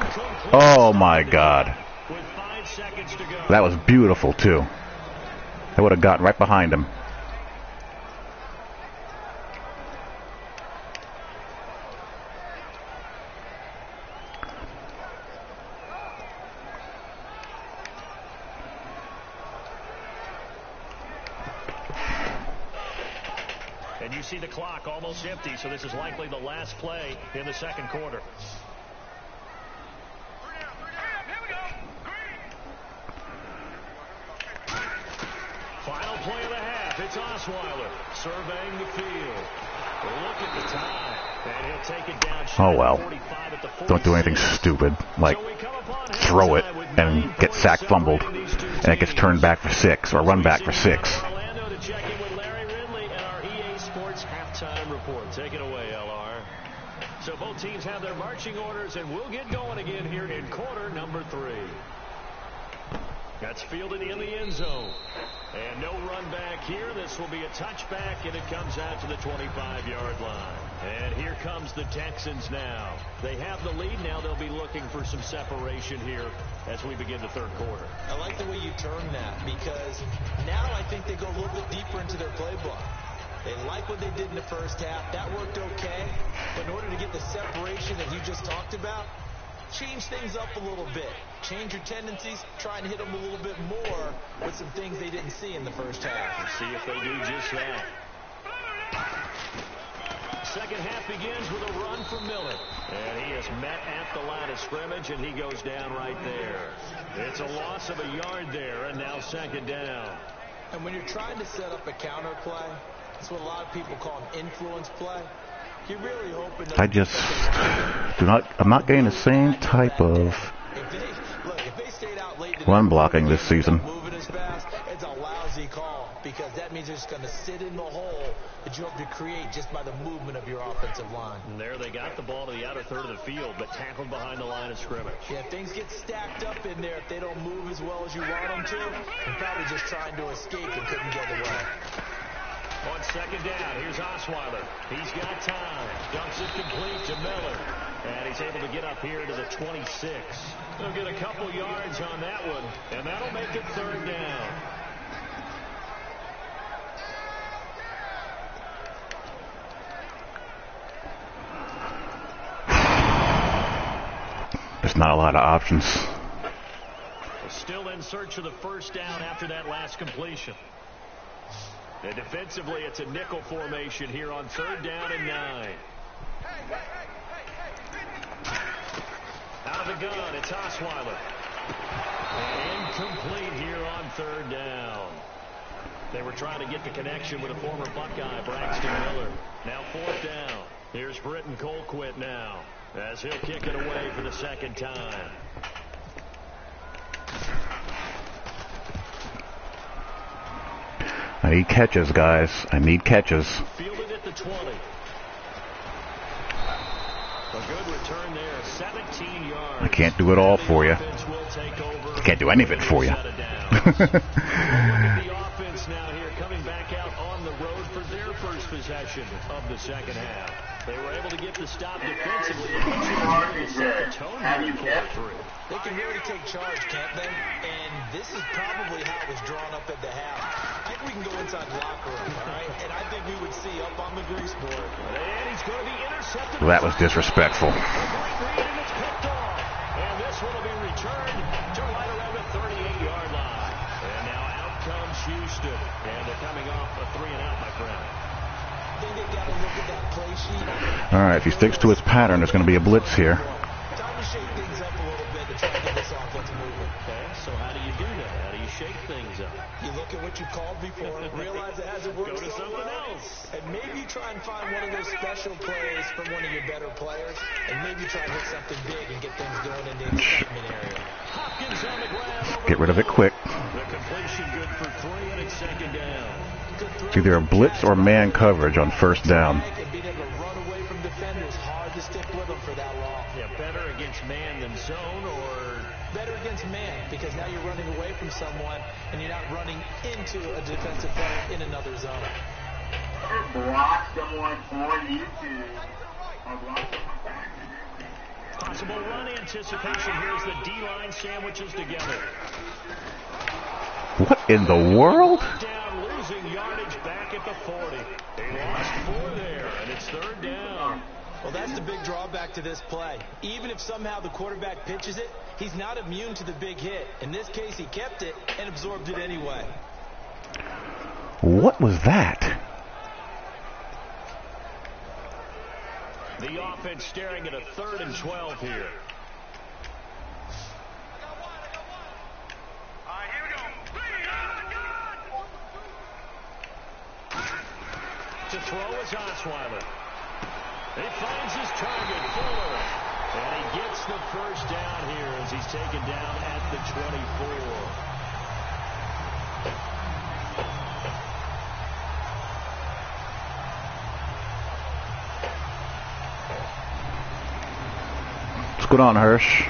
Oh my God. With 5 seconds to go. That was beautiful too. They would have gotten right behind him. And you see the clock almost empty, so this is likely the last play in the second quarter. Final play of the half. It's Osweiler surveying the field. Look at the time. And he'll take it down. Oh well. Don't do anything stupid like throw it and get sack fumbled and it gets turned back for 6 or run back for 6. Orlando to check in with Larry Ridley and our EA Sports halftime report. Take it away, LR. So both teams have their marching orders, and we'll get going again here in quarter number 3. That's fielded in the end zone. And no run back here. This will be a touchback, and it comes out to the 25-yard line. And here comes the Texans now. They have the lead. Now they'll be looking for some separation here as we begin the third quarter. I like the way you term that, because now I think they go a little bit deeper into their playbook. They like what they did in the first half. That worked okay. But in order to get the separation that you just talked about, change things up a little bit. Change your tendencies. Try and hit them a little bit more with some things they didn't see in the first half. Let's see if they do just that. Second half begins with a run from Miller. And he is met at the line of scrimmage, and he goes down right there. It's a loss of a yard there, and now second down. And when you're trying to set up a counter play, that's what a lot of people call an influence play. You're really hoping that I'm not getting the same type of run blocking this season. It's a lousy call, because that means they're just going to sit in the hole that you hope to create just by the movement of your offensive line. And there they got the ball to the outer third of the field, but tackled behind the line of scrimmage. Yeah, things get stacked up in there if they don't move as well as you want them to. They're probably just trying to escape and couldn't get away. On second down, here's Osweiler. He's got time. Dumps it complete to Miller. And he's able to get up here to the 26. He'll get a couple yards on that one, and that'll make it third down. There's not a lot of options. Still in search of the first down after that last completion. And defensively, it's a nickel formation here on third down and 9. Out of the gun, it's Osweiler. Incomplete here on third down. They were trying to get the connection with a former Buckeye, Braxton Miller. Now fourth down. Here's Britton Colquitt now, as he'll kick it away for the second time. I need catches, guys. I need catches. Fielded at the 20. A good return there, 17 yards. I can't do it all for you. I can't do any of it for you. Look at the offense now here, coming back out on the road for their first possession of the second half. They were able to get the stop defensively and set the tone here in quarter 3. They can really take charge, can't they? And this is probably how it was drawn up at the half. I think we can go inside the locker room, all right? And I think we would see up on the grease board. And he's going to be intercepted. Well, that was disrespectful. And it's picked off. And this one will be returned to right around the 38-yard line. And now out comes Houston. And they're coming off a 3-and-out, my friend. I think they've got to look at that play sheet. All right, if he sticks to his pattern, there's going to be a blitz here. Time to shake things up a little bit to try to get this offense moving. Okay, so how do you do that? How do you shake things up? You look at what you called before, realize it hasn't worked Go to so something well, else. and maybe you try and find one of those special plays from one of your better players, and maybe try and hit something big and get things going in the excitement area. Hopkins on the grab. Get rid of it quick. The completion good for 3, and it's second down. It's either a blitz or man coverage on first down. And being able to run away from defenders, hard to stick with them for that long. Yeah, better against man than zone, or Better against man, because now you're running away from someone and you're not running into a defensive player in another zone. Block someone for you to block someone. possible run anticipation here as the D-line sandwiches together. What in the world? Down, losing yardage back at the 40. They lost 4 there, and it's third down. Well, that's the big drawback to this play. Even if somehow the quarterback pitches it, he's not immune to the big hit. In this case, he kept it and absorbed it anyway. What was that? The offense staring at a 3rd and 12 here. To throw is Osweiler. He finds his target, Fuller. And he gets the first down here as he's taken down at the 24. What's going on, Hirsch?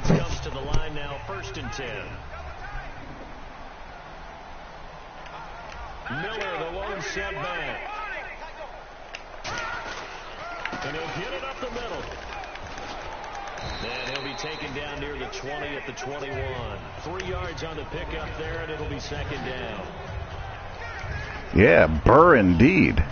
defense comes to the line now, 1st and 10. Miller, the lone setback. And he'll get it up the middle. And he'll be taken down near the 20 at the 21. 3 yards on the pickup there, and it'll be 2nd down. Yeah, Burr indeed.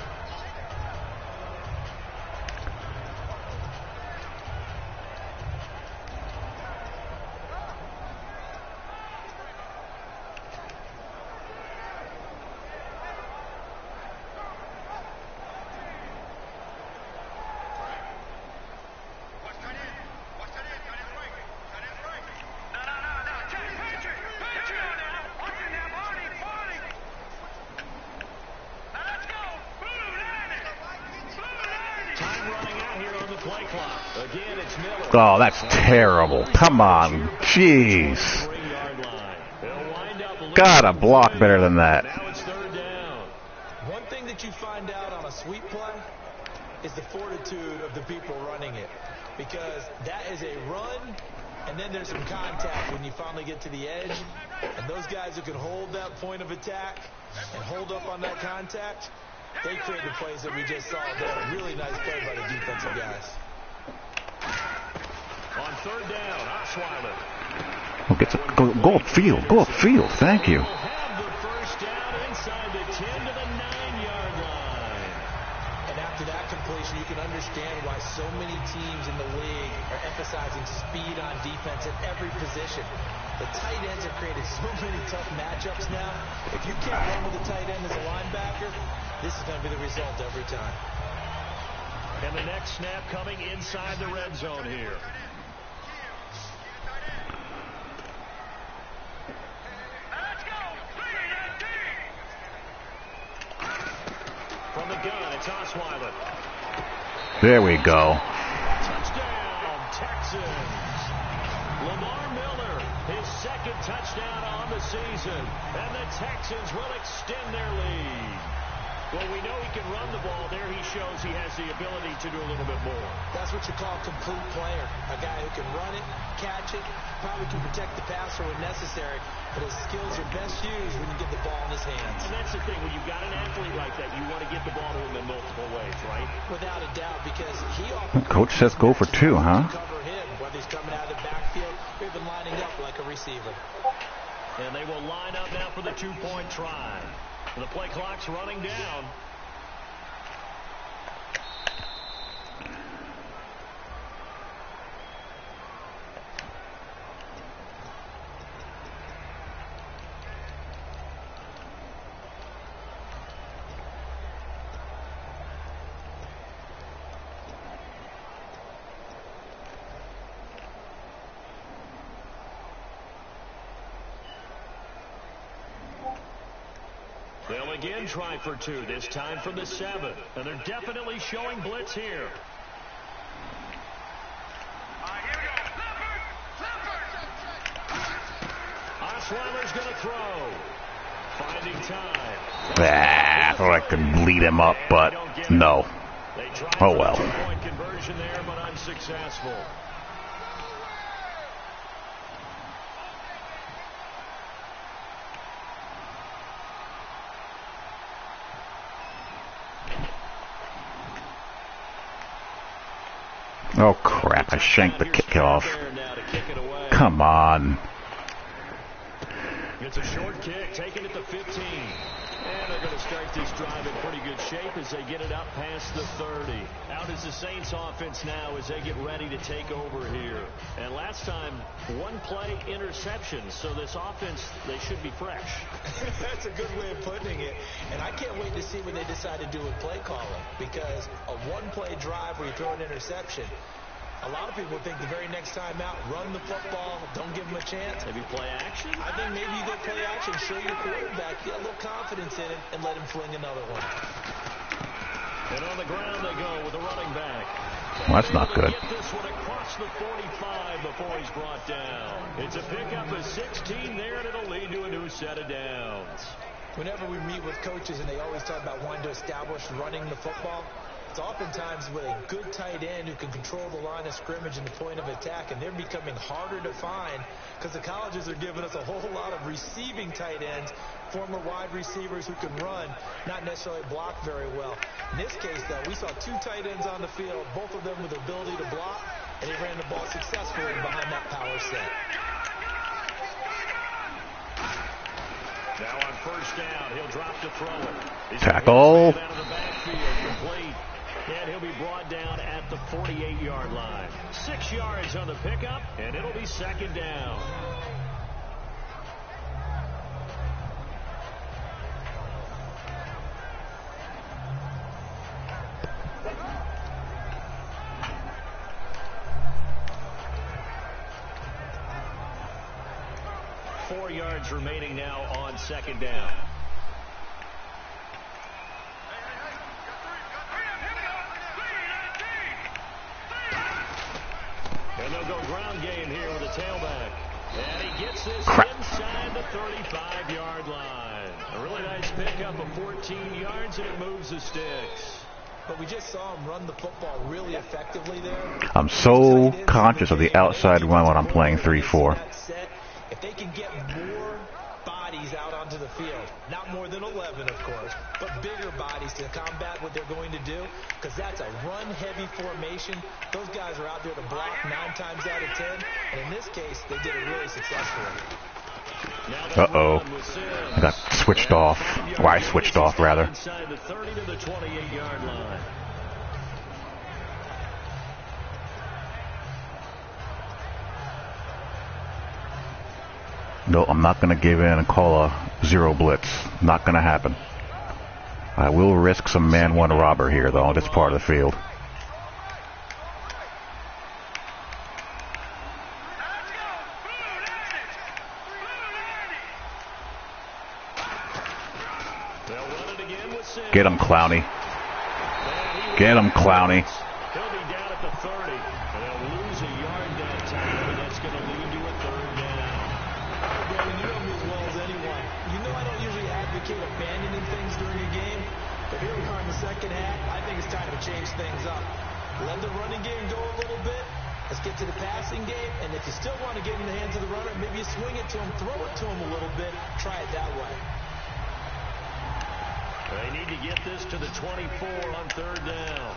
Oh, that's terrible. Come on. Jeez. Gotta block better than that. One thing that you find out on a sweep play is the fortitude of the people running it. Because that is a run, and then there's some contact when you finally get to the edge. And those guys who can hold that point of attack and hold up on that contact, they create the plays that we just saw there. Really nice play by the defensive guys. On 3rd down, Osweiler. Go upfield. Go upfield. Thank you. Have the 1st down inside the 10 to the 9-yard line. And after that completion, you can understand why so many teams in the league are emphasizing speed on defense at every position. The tight ends have created so many tough matchups now. If you can't run with the tight end as a linebacker, this is going to be the result every time. And the next snap coming inside the red zone here. From the gun, it's Osweiler. There we go. Touchdown, Texans. Lamar Miller, his 2nd touchdown on the season. And the Texans will extend their lead. Well, we know he can run the ball. There he shows he has the ability to do a little bit more. That's what you call a complete player. A guy who can run it, catch it, probably can protect the passer when necessary, but his skills are best used when you get the ball in his hands. And that's the thing. When you've got an athlete like that, you want to get the ball to him in multiple ways, right? Without a doubt, because he often... Coach says go for 2, huh? ...cover him, whether he's coming out of the backfield or even lining up like a receiver. And they will line up now for the 2-point try. The play clock's running down. They'll again try for 2, this time from the 7. And they're definitely showing blitz here. Osweiler's going to throw. Finding time. I thought I could lead him up, but no. Oh well. 2-point conversion there, but unsuccessful. Oh, crap. I shanked the kickoff. Come on. It's a short kick, taken at the 15. And they're going to start this drive in pretty good shape as they get it up past the 30. Out is the Saints offense now as they get ready to take over here. And last time, 1-play interception. So this offense, they should be fresh. That's a good way of putting it. And I can't wait to see what they decide to do with play calling. Because a 1-play drive where you throw an interception, a lot of people think the very next time out, run the football, don't give them a chance. Maybe play action? I think maybe you go play action, show your quarterback, get a little confidence in it, and let him fling another one. And on the ground they go with the running back. Well, that's not good. Get this one across the 45 before he's brought down. It's a pickup of 16 there, and it'll lead to a new set of downs. Whenever we meet with coaches and they always talk about wanting to establish running the football, It's oftentimes with a good tight end who can control the line of scrimmage and the point of attack, and they're becoming harder to find because the colleges are giving us a whole lot of receiving tight ends, former wide receivers who can run, not necessarily block very well. In this case, though, we saw two tight ends on the field, both of them with the ability to block, and they ran the ball successfully behind that power set. Now on first down, he'll drop to throw it. Tackle. Out of the backfield, complete. And he'll be brought down at the 48-yard line. 6 yards on the pickup, and it'll be second down. Four yards remaining now on second down. And they'll go ground game here with a tailback. And he gets this inside the 35-yard line. A really nice pickup of 14 yards, and it moves the sticks. But we just saw him run the football really effectively there. I'm so conscious of the outside run when I'm playing 3-4. If they can get more bodies out onto the field, not more than 11, of course, but bigger bodies to combat what they're going to do, because that's a run-heavy formation. Those guys are out there to block 9 times out of 10, and in this case, they did it really successfully. Uh-oh. I got switched off. Or I switched off, rather. Inside the 30 to the 28-yard line. No, I'm not going to give in and call a zero blitz. Not going to happen. I will risk some man-one robber here, though. That's part of the field. Get him, Clowney. Get him, Clowney. He'll be down at the 30. And they'll lose a yard that time, and that's going to lead to a third down. Brandon, you know me as well as anyone. You know I don't usually advocate abandoning things during a game, but here we are in the second half. I think it's time to change things up. Let the running game go a little bit. Let's get to the passing game, and if you still want to get in the hands of the runner, maybe you swing it to him, throw it to him a little bit, try it that way. They need to get this to the 24 on third down.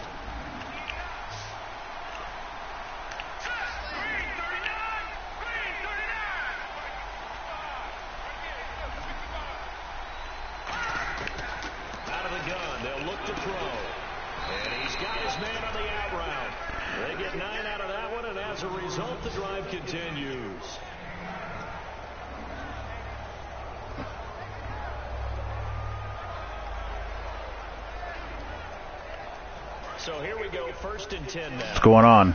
Out of the gun, they'll look to throw. And he's got his man on the out route. They get 9 out of that one, and as a result, the drive continues. So here we go, 1st and 10 now. What's going on?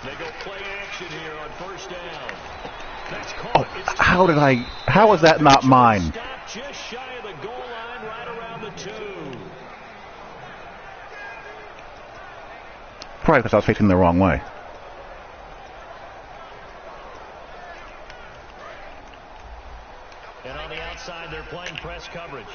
They go play action here on 1st down. That's Oh, how was that not mine? Stop just shy of the goal line, right around the 2. Probably because I was facing the wrong way. And on the outside, they're playing press coverage.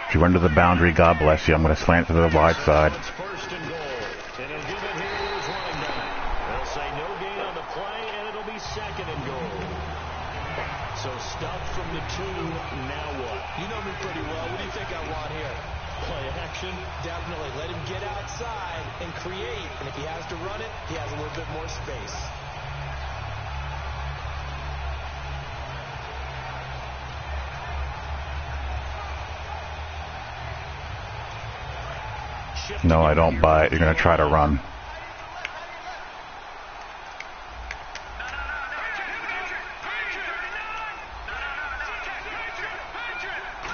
If you run to the boundary, God bless you. I'm going to slant to the wide side. It's 1st and goal. And he'll give it here to his running back. They'll say no gain on the play, and it'll be 2nd and goal. So stuff from the 2. Now what? You know me pretty well. What do you think I want here? Play action? Definitely. Let him get outside and create. And if he has to run it, he has a little bit more space. No, I don't buy it. You're going to try to run.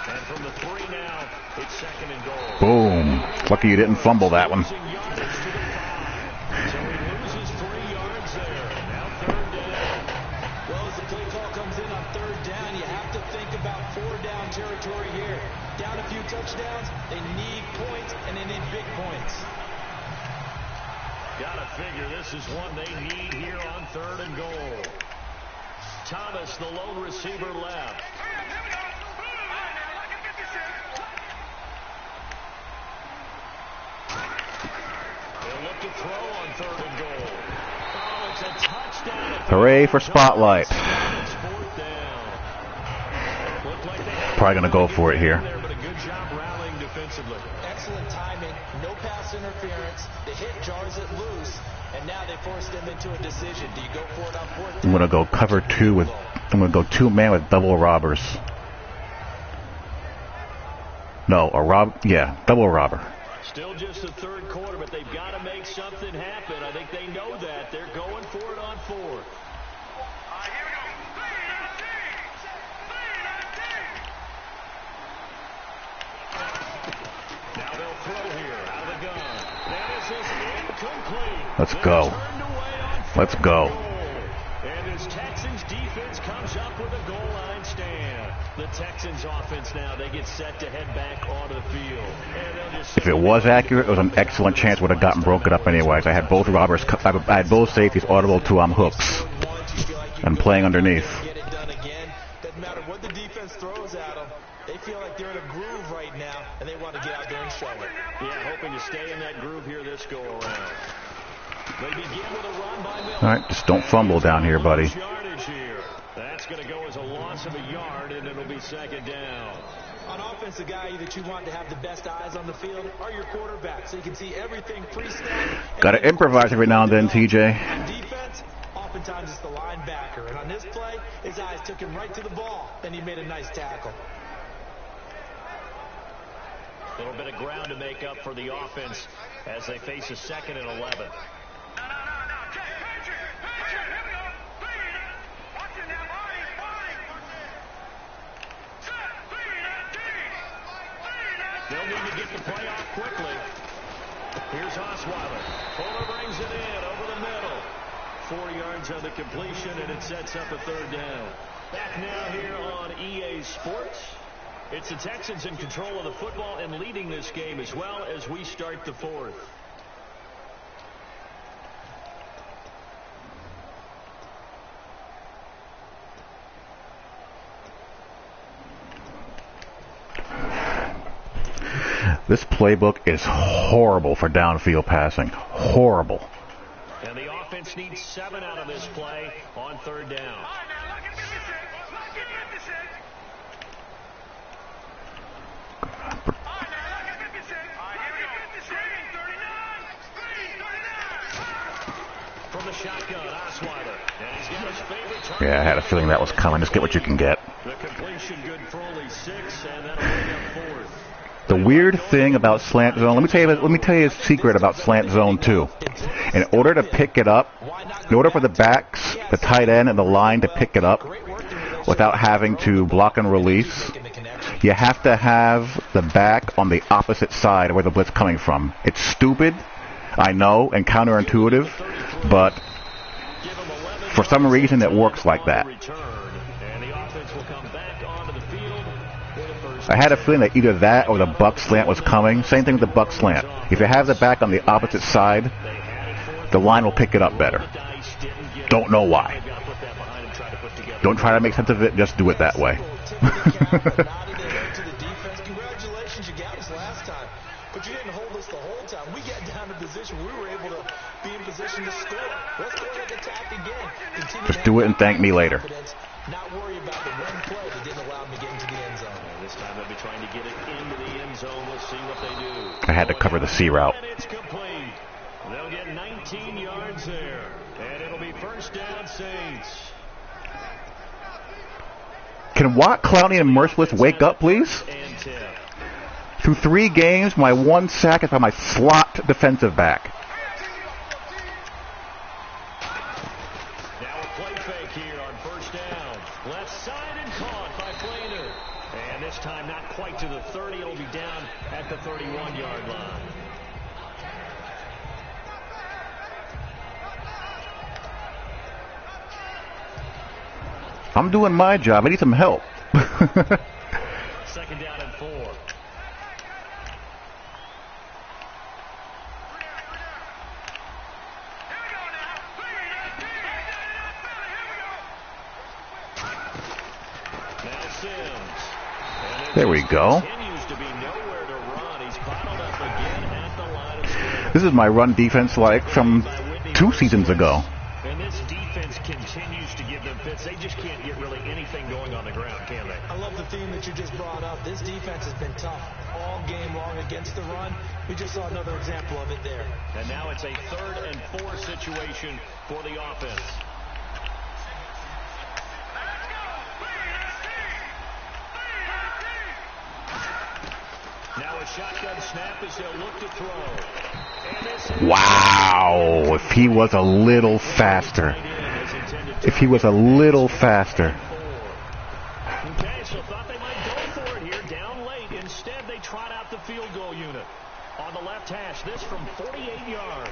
And from the 3 now, it's 2nd and goal. Boom. Lucky you didn't fumble that one. So he loses 3 yards there. Now 3rd down. Well, as the play call comes in on 3rd down, you have to think about 4-down territory here. Down a few touchdowns, they need points, and they need big points. Gotta figure this is one they need here on 3rd and goal. Thomas, the lone receiver, left. They'll look to throw on 3rd and goal. Oh, it's a touchdown. Hooray for Spotlight. Probably going to go for it here. But a good job rallying defensively. Excellent timing, no pass interference. The hit jars it loose, and now they force them into a decision. Do you go for it on 4th down? I'm going to go cover 2 with, I'm going to go 2-man with double robbers. No, double robber. Still just the 3rd quarter, but they've got to make something happen. I think they know that. They're going for it on 4th. Now they'll throw here out of the gun. That is incomplete. Let's go. Let's go. And as Texans defense comes up with a goal line stand. The Texans offense now, they get set to head back onto the field. And they'll just If it was accurate, it was an excellent chance. Would have gotten broken up anyways. I had both robbers, I had both safeties audible to hooks and playing underneath. Get it done again. Doesn't matter what the defense throws at them. They feel like they're in a groove right now, and they want to get out there and show it. Yeah, hoping to stay in that groove here this go around. They begin with a run by Miller. All right, just don't fumble down here, buddy. Yardage here. That's going to go as a loss of a yard, and it'll be 2nd down. On offense, the guy that you want to have the best eyes on the field are your quarterback, so you can see everything pre-snap. Got to improvise every now and then, TJ. On defense, oftentimes it's the linebacker, and on this play, his eyes took him right to the ball, and he made a nice tackle. A little bit of ground to make up for the offense as they face a 2nd and 11. They'll need to get the play off quickly. Here's Osweiler. Fuller brings it in over the middle. 4 yards on the completion, and it sets up a 3rd down. Back now here on EA Sports. It's the Texans in control of the football and leading this game as well as we start the 4th. This playbook is horrible for downfield passing. Horrible. And the offense needs 7 out of this play on 3rd down. From the shotgun, Osweiler. And he's got his favorite target. Yeah, I had a feeling that was coming. Just get what you can get. The completion good for only 6, and that'll bring up 4th. The weird thing about slant zone, let me tell you a secret about slant zone 2. In order to pick it up, in order for the backs, the tight end, and the line to pick it up without having to block and release, you have to have the back on the opposite side of where the blitz coming from. It's stupid, I know, and counterintuitive, but for some reason it works like that. I had a feeling that either that or the buck slant was coming. Same thing with the buck slant. If you have the back on the opposite side, the line will pick it up better. Don't know why. Don't try to make sense of it. Just do it that way. Congratulations, you got us last time, but you didn't hold us the whole time. We got down to position. We were able to be in position to score. Let's go ahead and attack again. Just do it and thank me later. Not worry about the one play that didn't allow them to get into the end zone. This time they'll be trying to get it into the end zone. We'll see what they do. I had to cover the C route. And it's complete. They'll get 19 yards there. And it'll be 1st down, Saints. Can Watt, Clowney, and Merciless wake up, please? Through 3 games, my 1 sack is by my slot defensive back. Now a play fake here on 1st down. Left side and caught by Flainer. And this time not quite to the 30. It'll be down at the 31-yard line. I'm doing my job. I need some help. 2nd down and 4. There we go. Continues to be nowhere to run. He's bottled up again at the line of scrimmage. This is my run defense like from 2 seasons ago. And this defense continues to give them fits. They just can't get really anything going on the ground, can they? I love the theme that you just brought up. This defense has been tough all game long against the run. We just saw another example of it there. And now it's a 3rd and 4 situation for the offense. Now a shotgun snap as they'll look to throw. And this is Wow. If he was a little faster. If he was a little faster. Okay, so thought they might go for it here, down late. Instead, they trot out the field goal unit. On the left hash, this from 48 yards.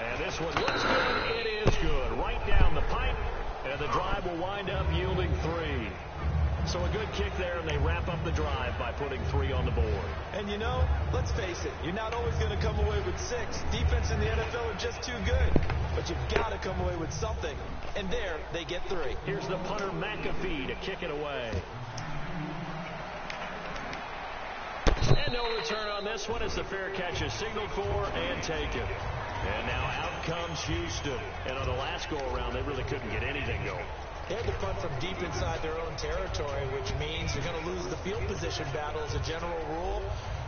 And this one looks good. It is good. Right down the pipe. And the drive will wind up yielding 3. So a good kick there, and they wrap up the drive by putting 3 on the board. And you know, let's face it, you're not always going to come away with 6. Defense in the NFL are just too good. But you've got to come away with something. And there, they get 3. Here's the punter McAfee to kick it away. And no return on this one as the fair catch is signaled for and taken. And now out comes Houston. And on the last go-around, they really couldn't get anything going. They had to punt from deep inside their own territory, which means you're going to lose the field position battle as a general rule.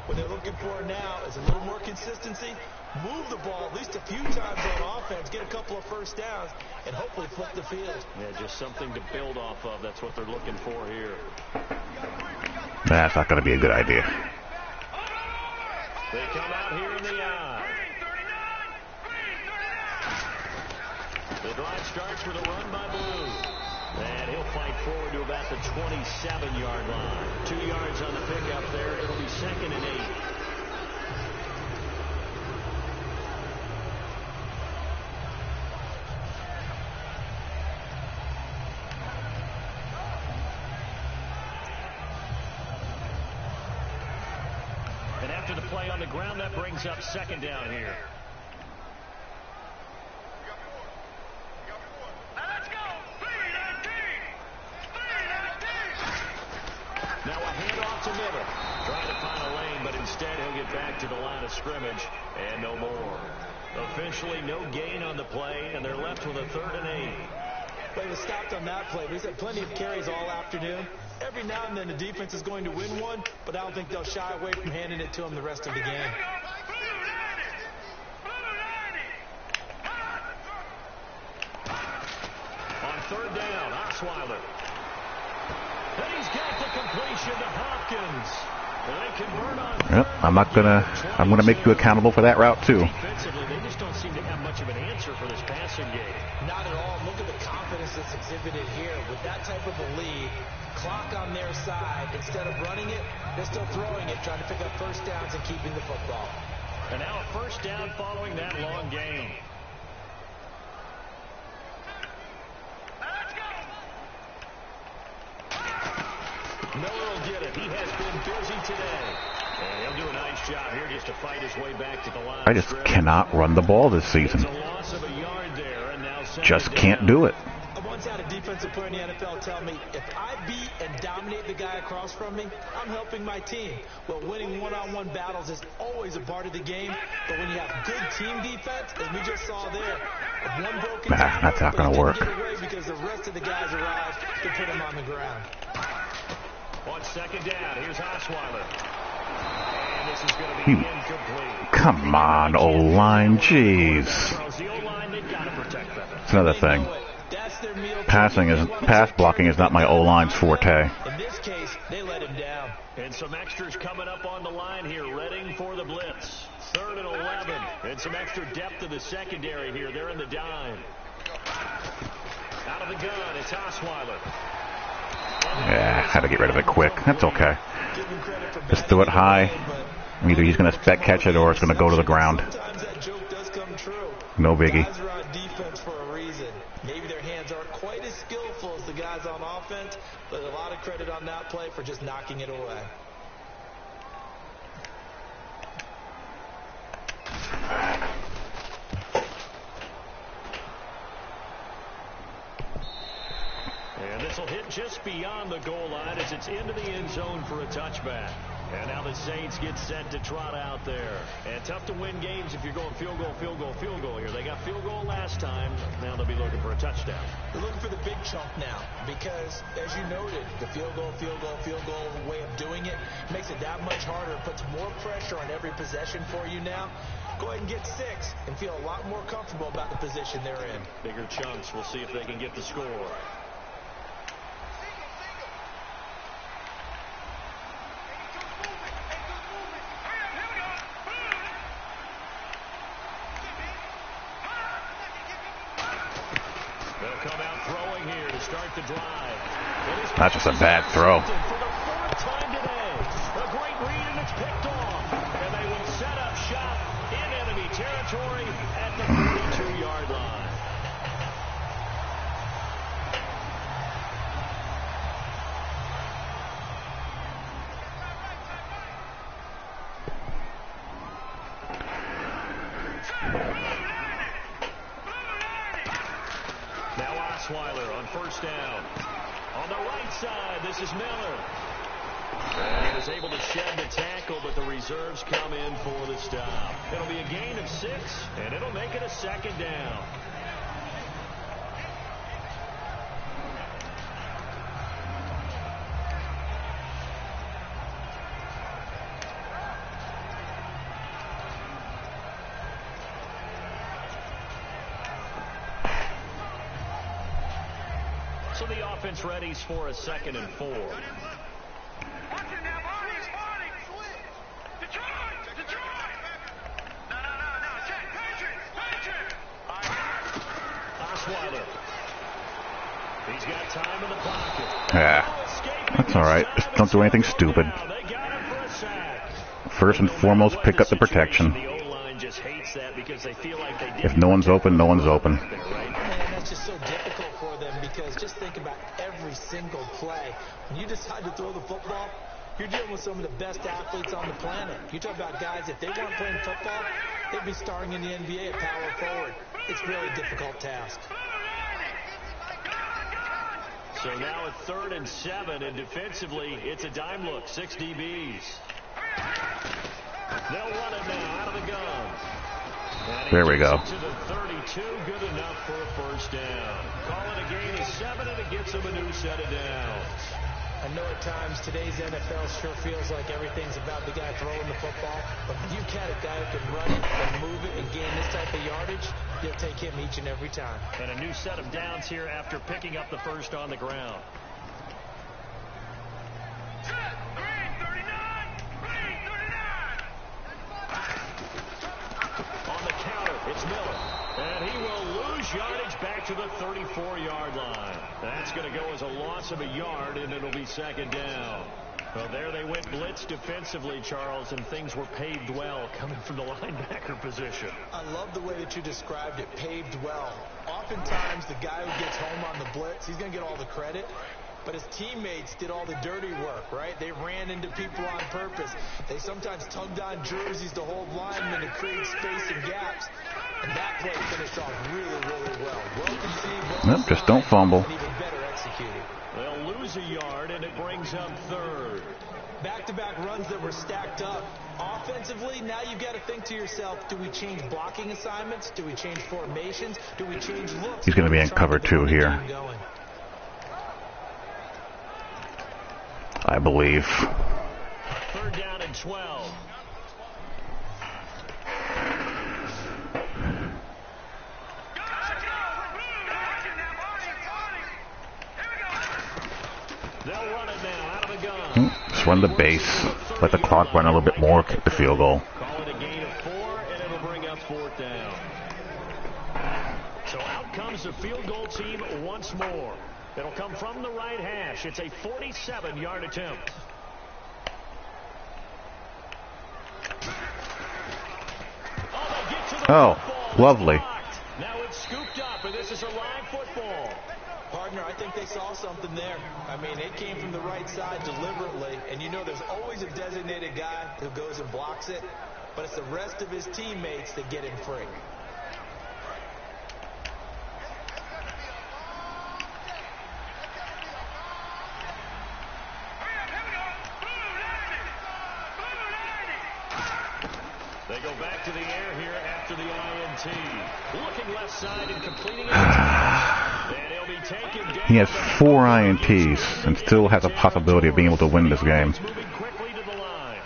What they're looking for now is a little more consistency, move the ball at least a few times on offense, get a couple of first downs, and hopefully flip the field. Yeah, just something to build off of. That's what they're looking for here. That's not going to be a good idea. They come out here in the eye. The drive starts with a run by Blue. And he'll fight forward to about the 27-yard line. 2 yards on the pickup there. It'll be 2nd and 8. And after the play on the ground, that brings up 2nd down here. Now a handoff to Miller. Trying to find a lane, but instead he'll get back to the line of scrimmage and no more. Officially no gain on the play, and they're left with a 3rd and 8. They were stopped on that play. We've had plenty of carries all afternoon. Every now and then the defense is going to win one, but I don't think they'll shy away from handing it to them the rest of the game. On 3rd down, Osweiler. And he's got the completion to Hopkins. And they convert on Yep, I'm gonna make you accountable for that route too. Defensively, they just don't seem to have much of an answer for this passing game. Not at all. Look at the confidence that's exhibited here. With that type of a lead, clock on their side, instead of running it, they're still throwing it, trying to pick up first downs and keeping the football. And now a first down following that long gain. Miller will get it. He has been busy today. And he'll do a nice job here just to fight his way back to the line. I just cannot run the ball this season. It's a loss of a yard there, and now Just can't do it. I once had a defensive player in the NFL tell me, if I beat and dominate the guy across from me, I'm helping my team. Well, winning one-on-one battles is always a part of the game, but when you have good team defense, as we just saw there, one broken tackle, that's not going to work. get away because the rest of the guys arrived to put him on the ground. On 2nd down, here's Osweiler. And this is going to be incomplete. Come on, O-line, jeez. The O-line, they've got to protect them. That's another thing. Pass blocking is not my O-line's forte. In this case, they let him down. And some extras coming up on the line here, readying for the blitz. 3rd and 11. And some extra depth in the secondary here. They're in the dime. Out of the gun, it's Osweiler. Yeah, had to get rid of it quick. That's okay. Just throw it high. Either he's going to spec catch it or it's going to go to the ground. Sometimes that joke does come true. No biggie. Guys are on defense for a reason. Maybe their hands aren't quite as skillful as the guys on offense, but a lot of credit on that play for just knocking it away. And just beyond the goal line as it's into the end zone for a touchback. And now the Saints get set to trot out there. And tough to win games if you're going field goal, field goal, field goal here. They got field goal last time. Now they'll be looking for a touchdown. They're looking for the big chunk now because, as you noted, the field goal way of doing it makes it that much harder. It puts more pressure on every possession for you now. Go ahead and get 6 and feel a lot more comfortable about the position they're in. Bigger chunks. We'll see if they can get the score. Come out throwing here to start the drive. That's just a bad throw. For the 4th time today. A great read and it's picked off. And they will set up shop in enemy territory at the 42-yard line. Osweiler on first down. On the right side, this is Miller. And he was able to shed the tackle, but the reserves come in for the stop. It'll be a gain of 6, and it'll make it a 2nd down. So the offense readies for a 2nd and 4. Osweiler. He's got time in the pocket. Yeah, that's all right. Just don't do anything stupid. They got him for a sack. First and foremost, pick up the protection. The O-line just hates that because they feel like they If no one's open, no one's open. And that's just so difficult for them because just think about every single play. When you decide to throw the football, you're dealing with some of the best athletes on the planet. You talk about guys, if they weren't playing football, they'd be starring in the NBA at power forward. It's a really difficult task. So now a 3rd and 7, and defensively, it's a dime look. 6 DBs. They'll run it now out of the gun. There we go. To the 32, good enough for a first down. Call it a gain of 7, and it gets them a new set of downs. I know at times today's NFL sure feels like everything's about the guy throwing the football, but when you've got a guy who can run it and move it and gain this type of yardage, you'll take him each and every time. And a new set of downs here after picking up the first on the ground. On the counter, it's Miller. And he will lose yardage back to the 34-yard line. That's going to go as a loss of a yard, and it'll be 2nd down. Well, there they went blitz defensively, Charles, and things were paved well coming from the linebacker position. I love the way that you described it, paved well. Oftentimes, the guy who gets home on the blitz, he's going to get all the credit. But his teammates did all the dirty work, right? They ran into people on purpose. They sometimes tugged on jerseys to hold linemen to create space and gaps. And that play finished off really, really well. Well conceived, well Just don't fumble. and even better executed. They'll lose a yard, and it brings up 3rd. Back-to-back runs that were stacked up. Offensively, now you've got to think to yourself, do we change blocking assignments? Do we change formations? Do we change looks? He's going to be in cover 2 here, I believe. 3rd down and 12. They'll run it now out of the gun. Just run the base. Let the clock run a little bit more. Kick the field goal. Call it a gain of 4, and it'll bring up 4th down. So out comes the field goal team once more. It'll come from the right hash. It's a 47-yard attempt. Oh, lovely. Now it's scooped up, and this is a live football. Partner, I think they saw something there. I mean, it came from the right side deliberately, and you know there's always a designated guy who goes and blocks it, but it's the rest of his teammates that get him free. They go back to the air here after the INT. Looking left side and completing it. And he'll be taken down. He has 4 INTs and still has a possibility of being able to win this game. Moving quickly to the line.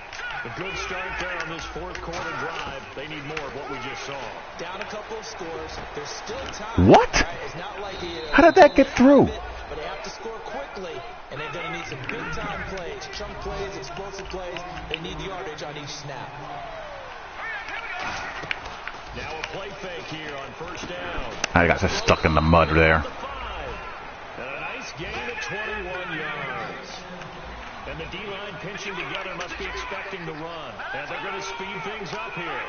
A good start there on this fourth quarter drive. They need more of what we just saw. Down a couple of scores. There's still time. What? It's not like How did that get through? But they have to score quickly, and they're going to need some big-time plays, chunk plays, explosive plays. They need yardage on each snap. Now a play fake here on first down. I got just stuck in the mud there. And a nice gain at 21 yards. And the D-line pinching together must be expecting the run. And they're going to speed things up here.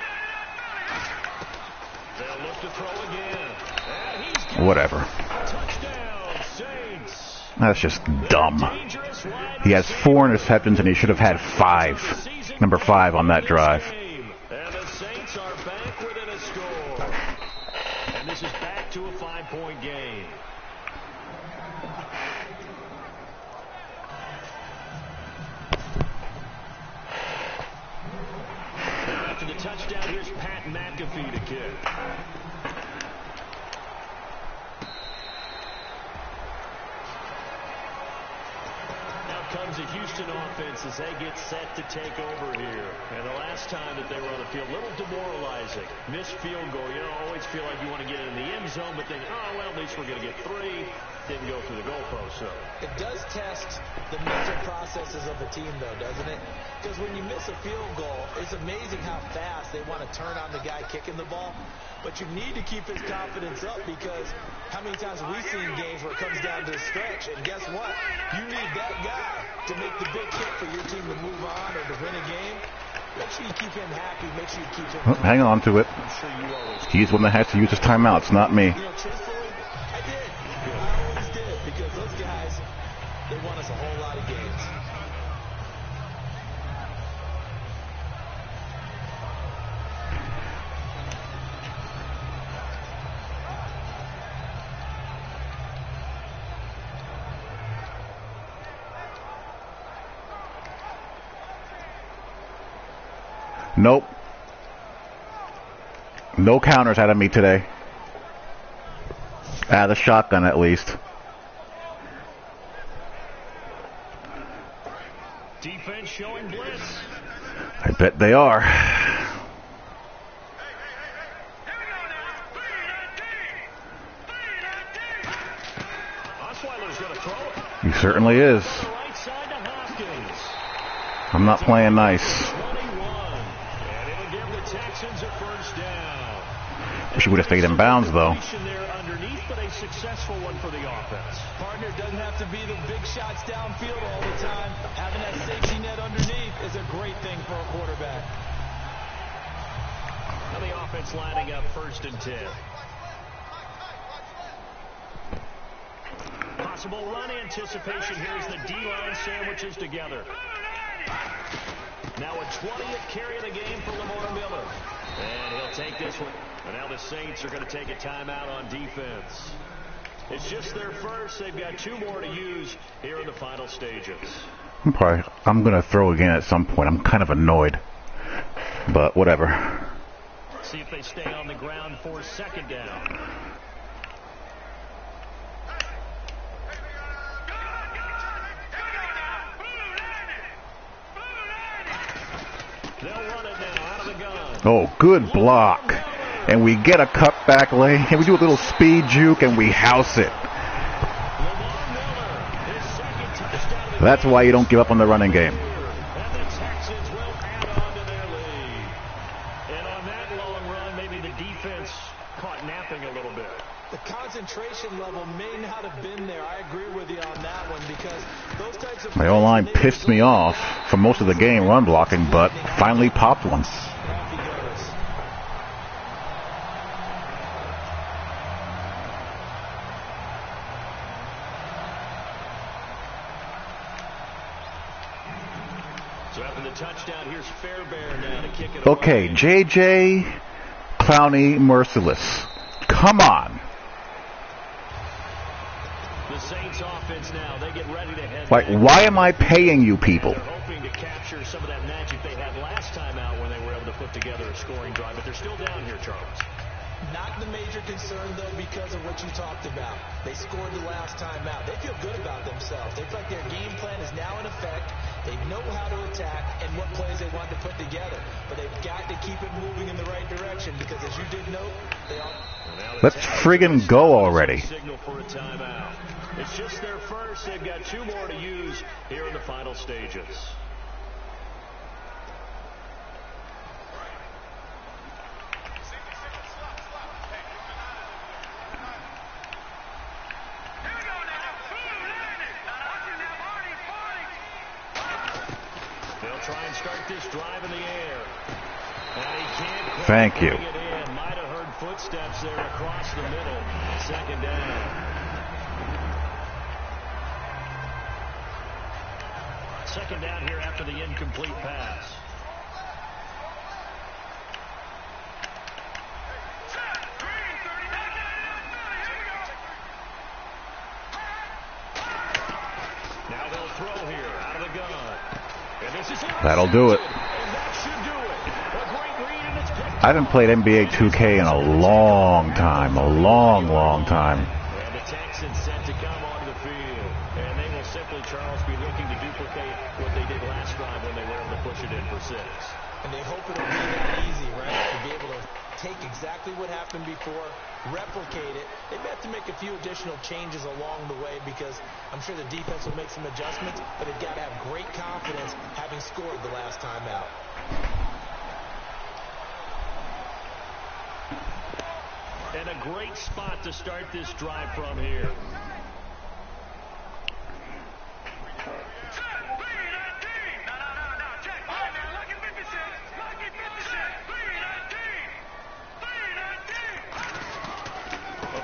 They'll look to throw again. And he's got Whatever. touchdown, Saints. That's just dumb. He has 4 interceptions and he should have had 5. Number 5 on that drive. And the Saints are back within a score. And this is back to a 5-point game. Now after the touchdown, here's Pat McAfee to kick. Comes the Houston offense as they get set to take over here. And the last time that they were on the field, a little demoralizing. Missed field goal. You know, always feel like you want to get it in the end zone, but think, oh, well, at least we're going to get 3. Didn't go through the goalpost, so. It does test the mental processes of the team, though, doesn't it? Because when you miss a field goal, it's amazing how fast they want to turn on the guy kicking the ball. But you need to keep his confidence up because how many times have we seen games where it comes down to a stretch? And guess what? You need that guy to make the big kick for your team to move on or to win a game. Make sure you keep him happy. Make sure you keep him Hang on to it. I'm sure you always He's the one that has to use his timeouts, not me. You know, truthfully, I did. I always did because those guys, they won us a whole lot of games. Nope. No counters out of me today. Out of the shotgun, at least. Defense showing blitz. I bet they are. Osweiler's going to throw it. He certainly is. The right side to Hopkins. I'm not playing nice. 21. And it'll give the Texans a first down. Wish he would have stayed in bounds, though. There underneath, but a successful one for the offense. Partner doesn't have to be the big shots downfield all the time. Having that safety net underneath is a great thing for a quarterback. Now the offense lining up 1st and 10. Possible run anticipation here as the D-line sandwiches together. Now a 20th carry of the game for Lamar Miller. And he'll take this one. And now the Saints are going to take a timeout on defense. It's just their first. They've got 2 more to use here in the final stages. I'm going to throw again at some point. I'm kind of annoyed. But whatever. See if they stay on the ground for 2nd down. They'll run it now out of the gun. Oh, good block. And we get a cutback lane. And we do a little speed juke and we house it. That's why you don't give up on the running game. And the Texans will add on to their lead. And on that long run, maybe the defense caught napping a little bit. The concentration level may not have been there. I agree with you on that one because those types of... My O-line pissed me off for most of the game run blocking, but finally popped one. So after the touchdown, here's Fairbairn now to kick it Okay, away. JJ Clowney Merciless. Come on. The Saints offense now, they get ready to head Like, back. why am I paying you people? They're hoping to capture some of that magic they they had last time out when they were able to put together a scoring drive, but they're still down here, Charles. Not the major concern, though, because of what you talked about. They scored the last time out. They feel good about themselves. They feel like their game plan is now in effect. They know how to attack and what plays they want to put together. But they've got to keep it moving in the right direction because, as you did note, they are... Let's friggin' go already. Signal for a timeout. It's just their first. They've got 2 more to use here in the final stages. Try and start this drive in the air. And he can't. Thank you. Might have heard footsteps there across the middle. Second down. Second down here after the incomplete pass. Now they'll throw here out of the gun. That'll do it. I haven't played NBA 2K in a long time. A long, long time. And the Texans set to come onto the field. And they will simply, Charles, be looking to duplicate what they did last drive when they were able to push it in for 6. And they hope it'll be that easy, right? To be able to take exactly what happened before, replicate it. They may have to make a few additional changes along the way because I'm sure the defense will make some adjustments, but they've got to have great confidence having scored the last time out. And a great spot to start this drive from here.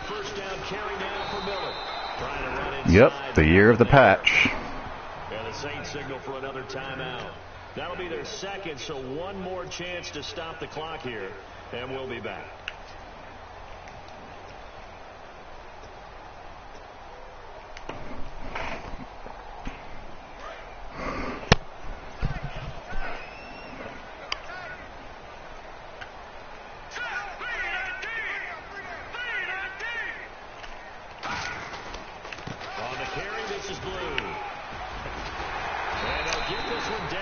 First down carry now for Miller. Trying to run inside. Yep, the year of the patch. And the Saints signal for another timeout. That'll be their second, so one more chance to stop the clock here, and we'll be back.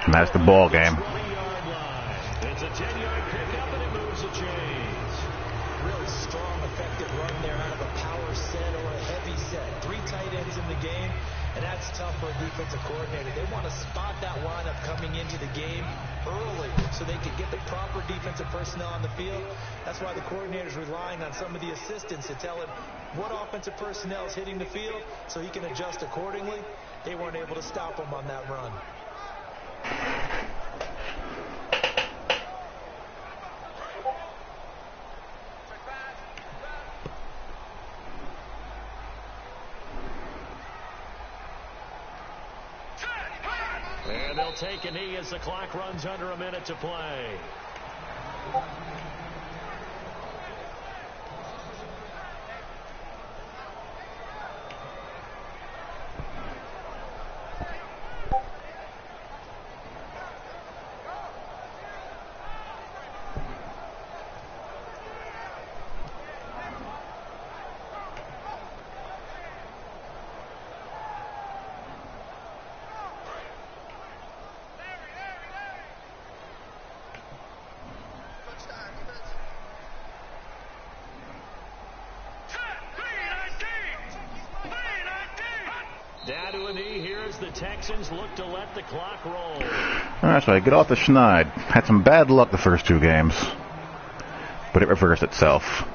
And that's the ball game. It's a 10-yard pickup, and it moves the chains. Really strong, effective run there out of a power set or a heavy set. 3 tight ends in the game, and that's tough for a defensive coordinator. They want to spot that lineup coming into the game early so they can get the proper defensive personnel on the field. That's why the coordinator's relying on some of the assistants to tell him what offensive personnel is hitting the field so he can adjust accordingly. They weren't able to stop him on that run. And they'll take a knee as the clock runs under a minute to play. Down to a knee here as the Texans look to let the clock roll. That's right, get off the schneid. Had some bad luck the first 2 games, but it reversed itself.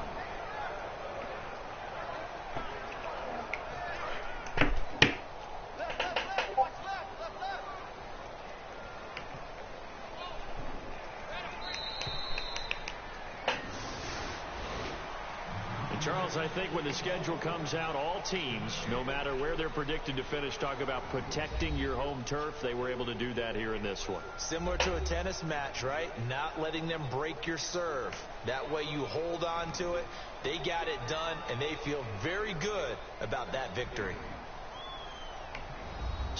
Charles, I think when the schedule comes out, all teams, no matter where they're predicted to finish, talk about protecting your home turf. They were able to do that here in this one. Similar to a tennis match, right? Not letting them break your serve. That way you hold on to it. They got it done, and they feel very good about that victory.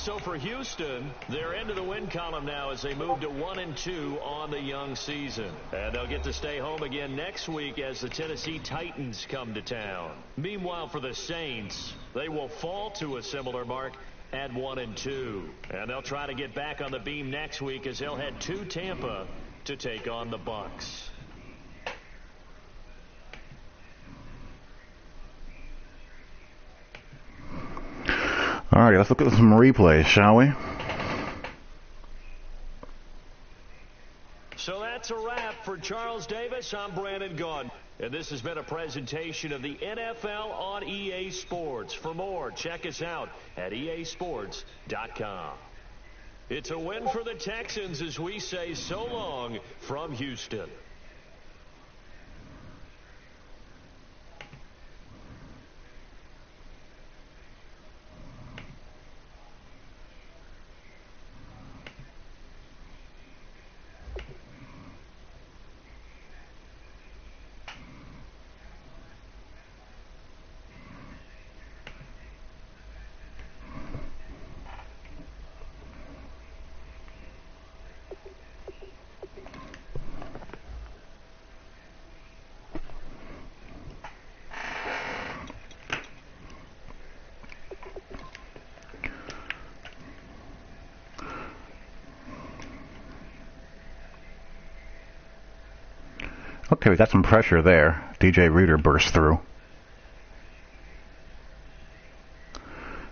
So for Houston, they're into the win column now as they move to 1-2 on the young season. And they'll get to stay home again next week as the Tennessee Titans come to town. Meanwhile, for the Saints, they will fall to a similar mark at 1-2. And they'll try to get back on the beam next week as they'll head to Tampa to take on the Bucs. All right, let's look at some replays, shall we? So that's a wrap for Charles Davis. I'm Brandon Gaudin. And this has been a presentation of the NFL on EA Sports. For more, check us out at easports.com. It's a win for the Texans as we say so long from Houston. Okay, we got some pressure there. DJ Reader burst through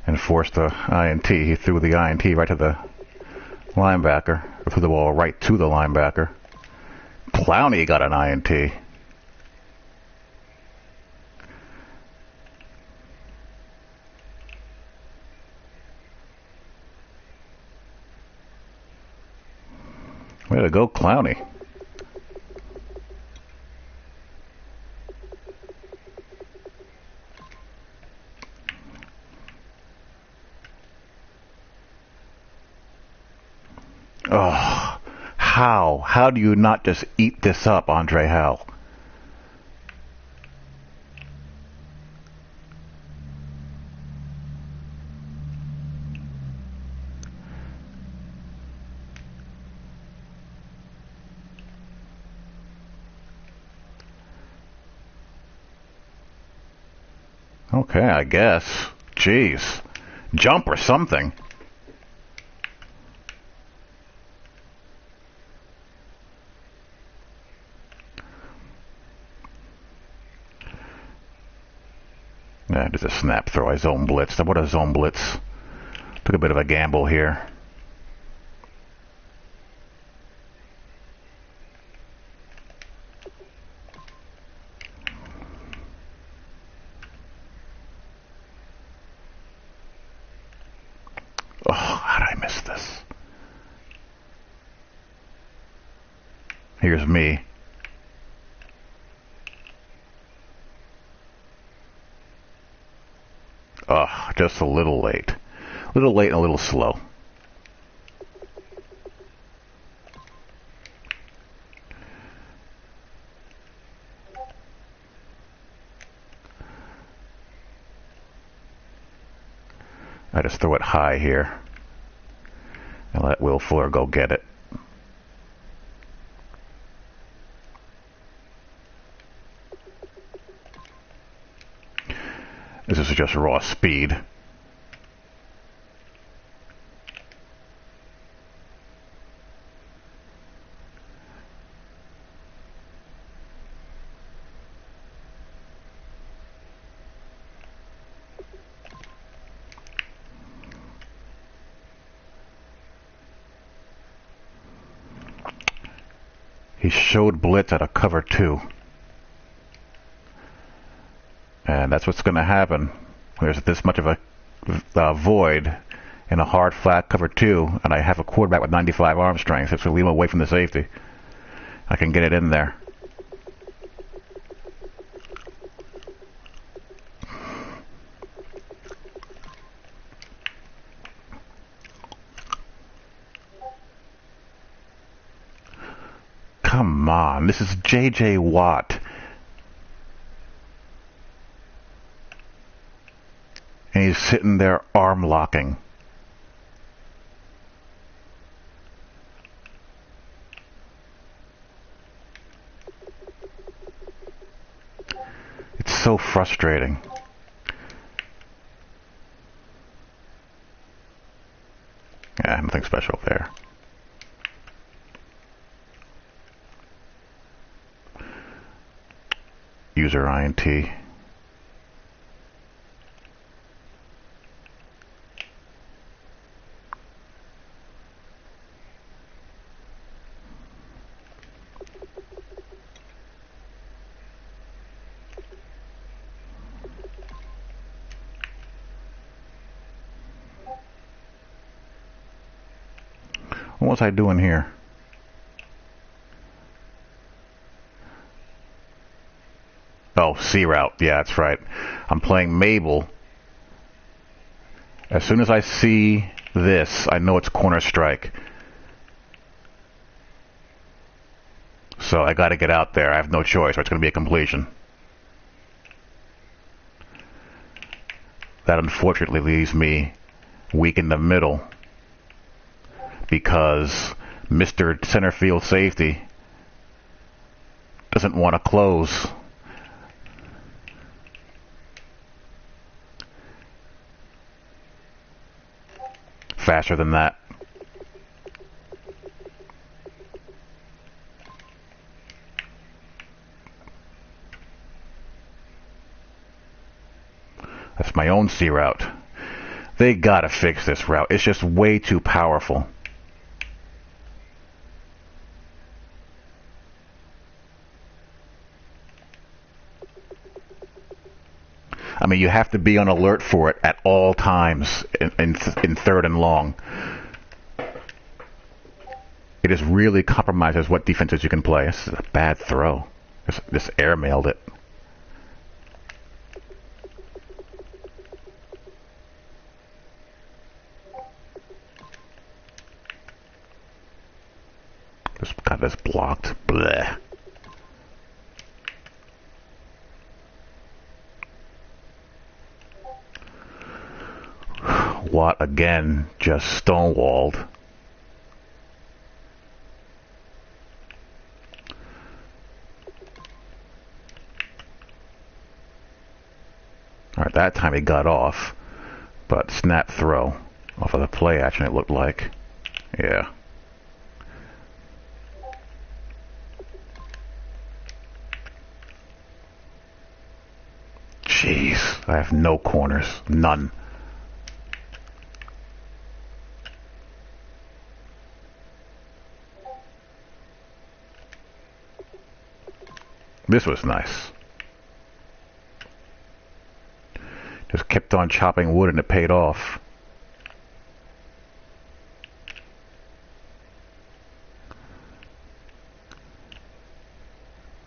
and forced the INT. He threw the INT right to the linebacker, or threw the ball right to the linebacker. Clowney got an INT. Way to go, Clowney. Oh, how? How do you not just eat this up, Andre Howell? Okay, I guess. Jeez. Jump or something. Yeah, just a snap throw. I zone blitzed. What a zone blitz. Took a bit of a gamble here. Oh, how did I miss this? Here's me. Oh, just a little late. A little late and a little slow. I just throw it high here and let Will Fuller go get it. This is just raw speed. He showed blitz at a cover 2. And that's what's going to happen. There's this much of a void in a hard, flat cover 2, and I have a quarterback with 95 arm strength. It's going to leave him away from the safety. I can get it in there. Come on, this is J.J. Watt. And he's sitting there arm locking. so frustrating. Yeah, nothing special there. User INT. What was I doing here? Oh, C route. Yeah, that's right. I'm playing Mabel. As soon as I see this, I know it's corner strike. So I got to get out there. I have no choice, or it's going to be a completion. That unfortunately leaves me weak in the middle because Mr. Center Field Safety doesn't want to close. Faster than that. That's my own C route. They gotta fix this route. It's just way too powerful. I mean, you have to be on alert for it at all times in third and long. It just really compromises what defenses you can play. This is a bad throw. Just airmailed it. Just got this blocked. Bleh. Watt again, just stonewalled. Alright, that time he got off, but snap throw off of the play action it looked like. Yeah. Jeez, I have no corners. None. This was nice. Just kept on chopping wood and it paid off.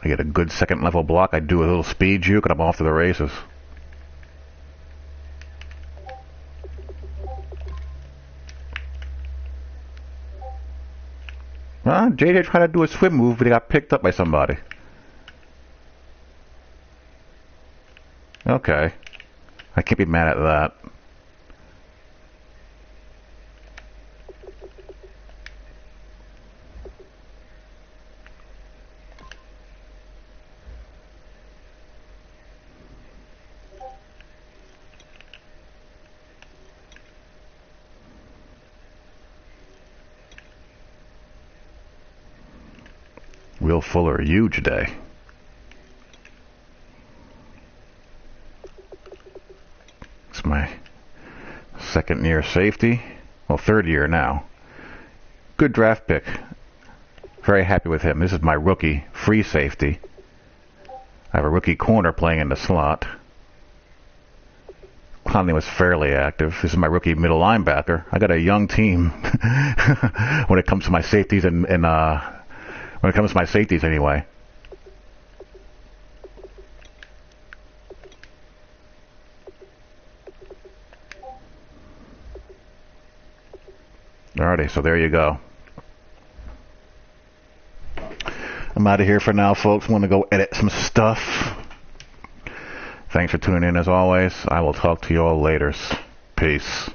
I get a good second level block, I do a little speed juke and I'm off to the races. Well, JJ tried to do a swim move, but he got picked up by somebody. Okay. I can't be mad at that. Will Fuller, huge day. It's my second year safety. Well, third year now. Good draft pick. Very happy with him. This is my rookie free safety. I have a rookie corner playing in the slot. Conley was fairly active. This is my rookie middle linebacker. I got a young team when it comes to my safeties and when it comes to my safeties anyway. Alrighty, so there you go. I'm out of here for now, folks. I'm going to go edit some stuff. Thanks for tuning in as always. I will talk to you all later. Peace.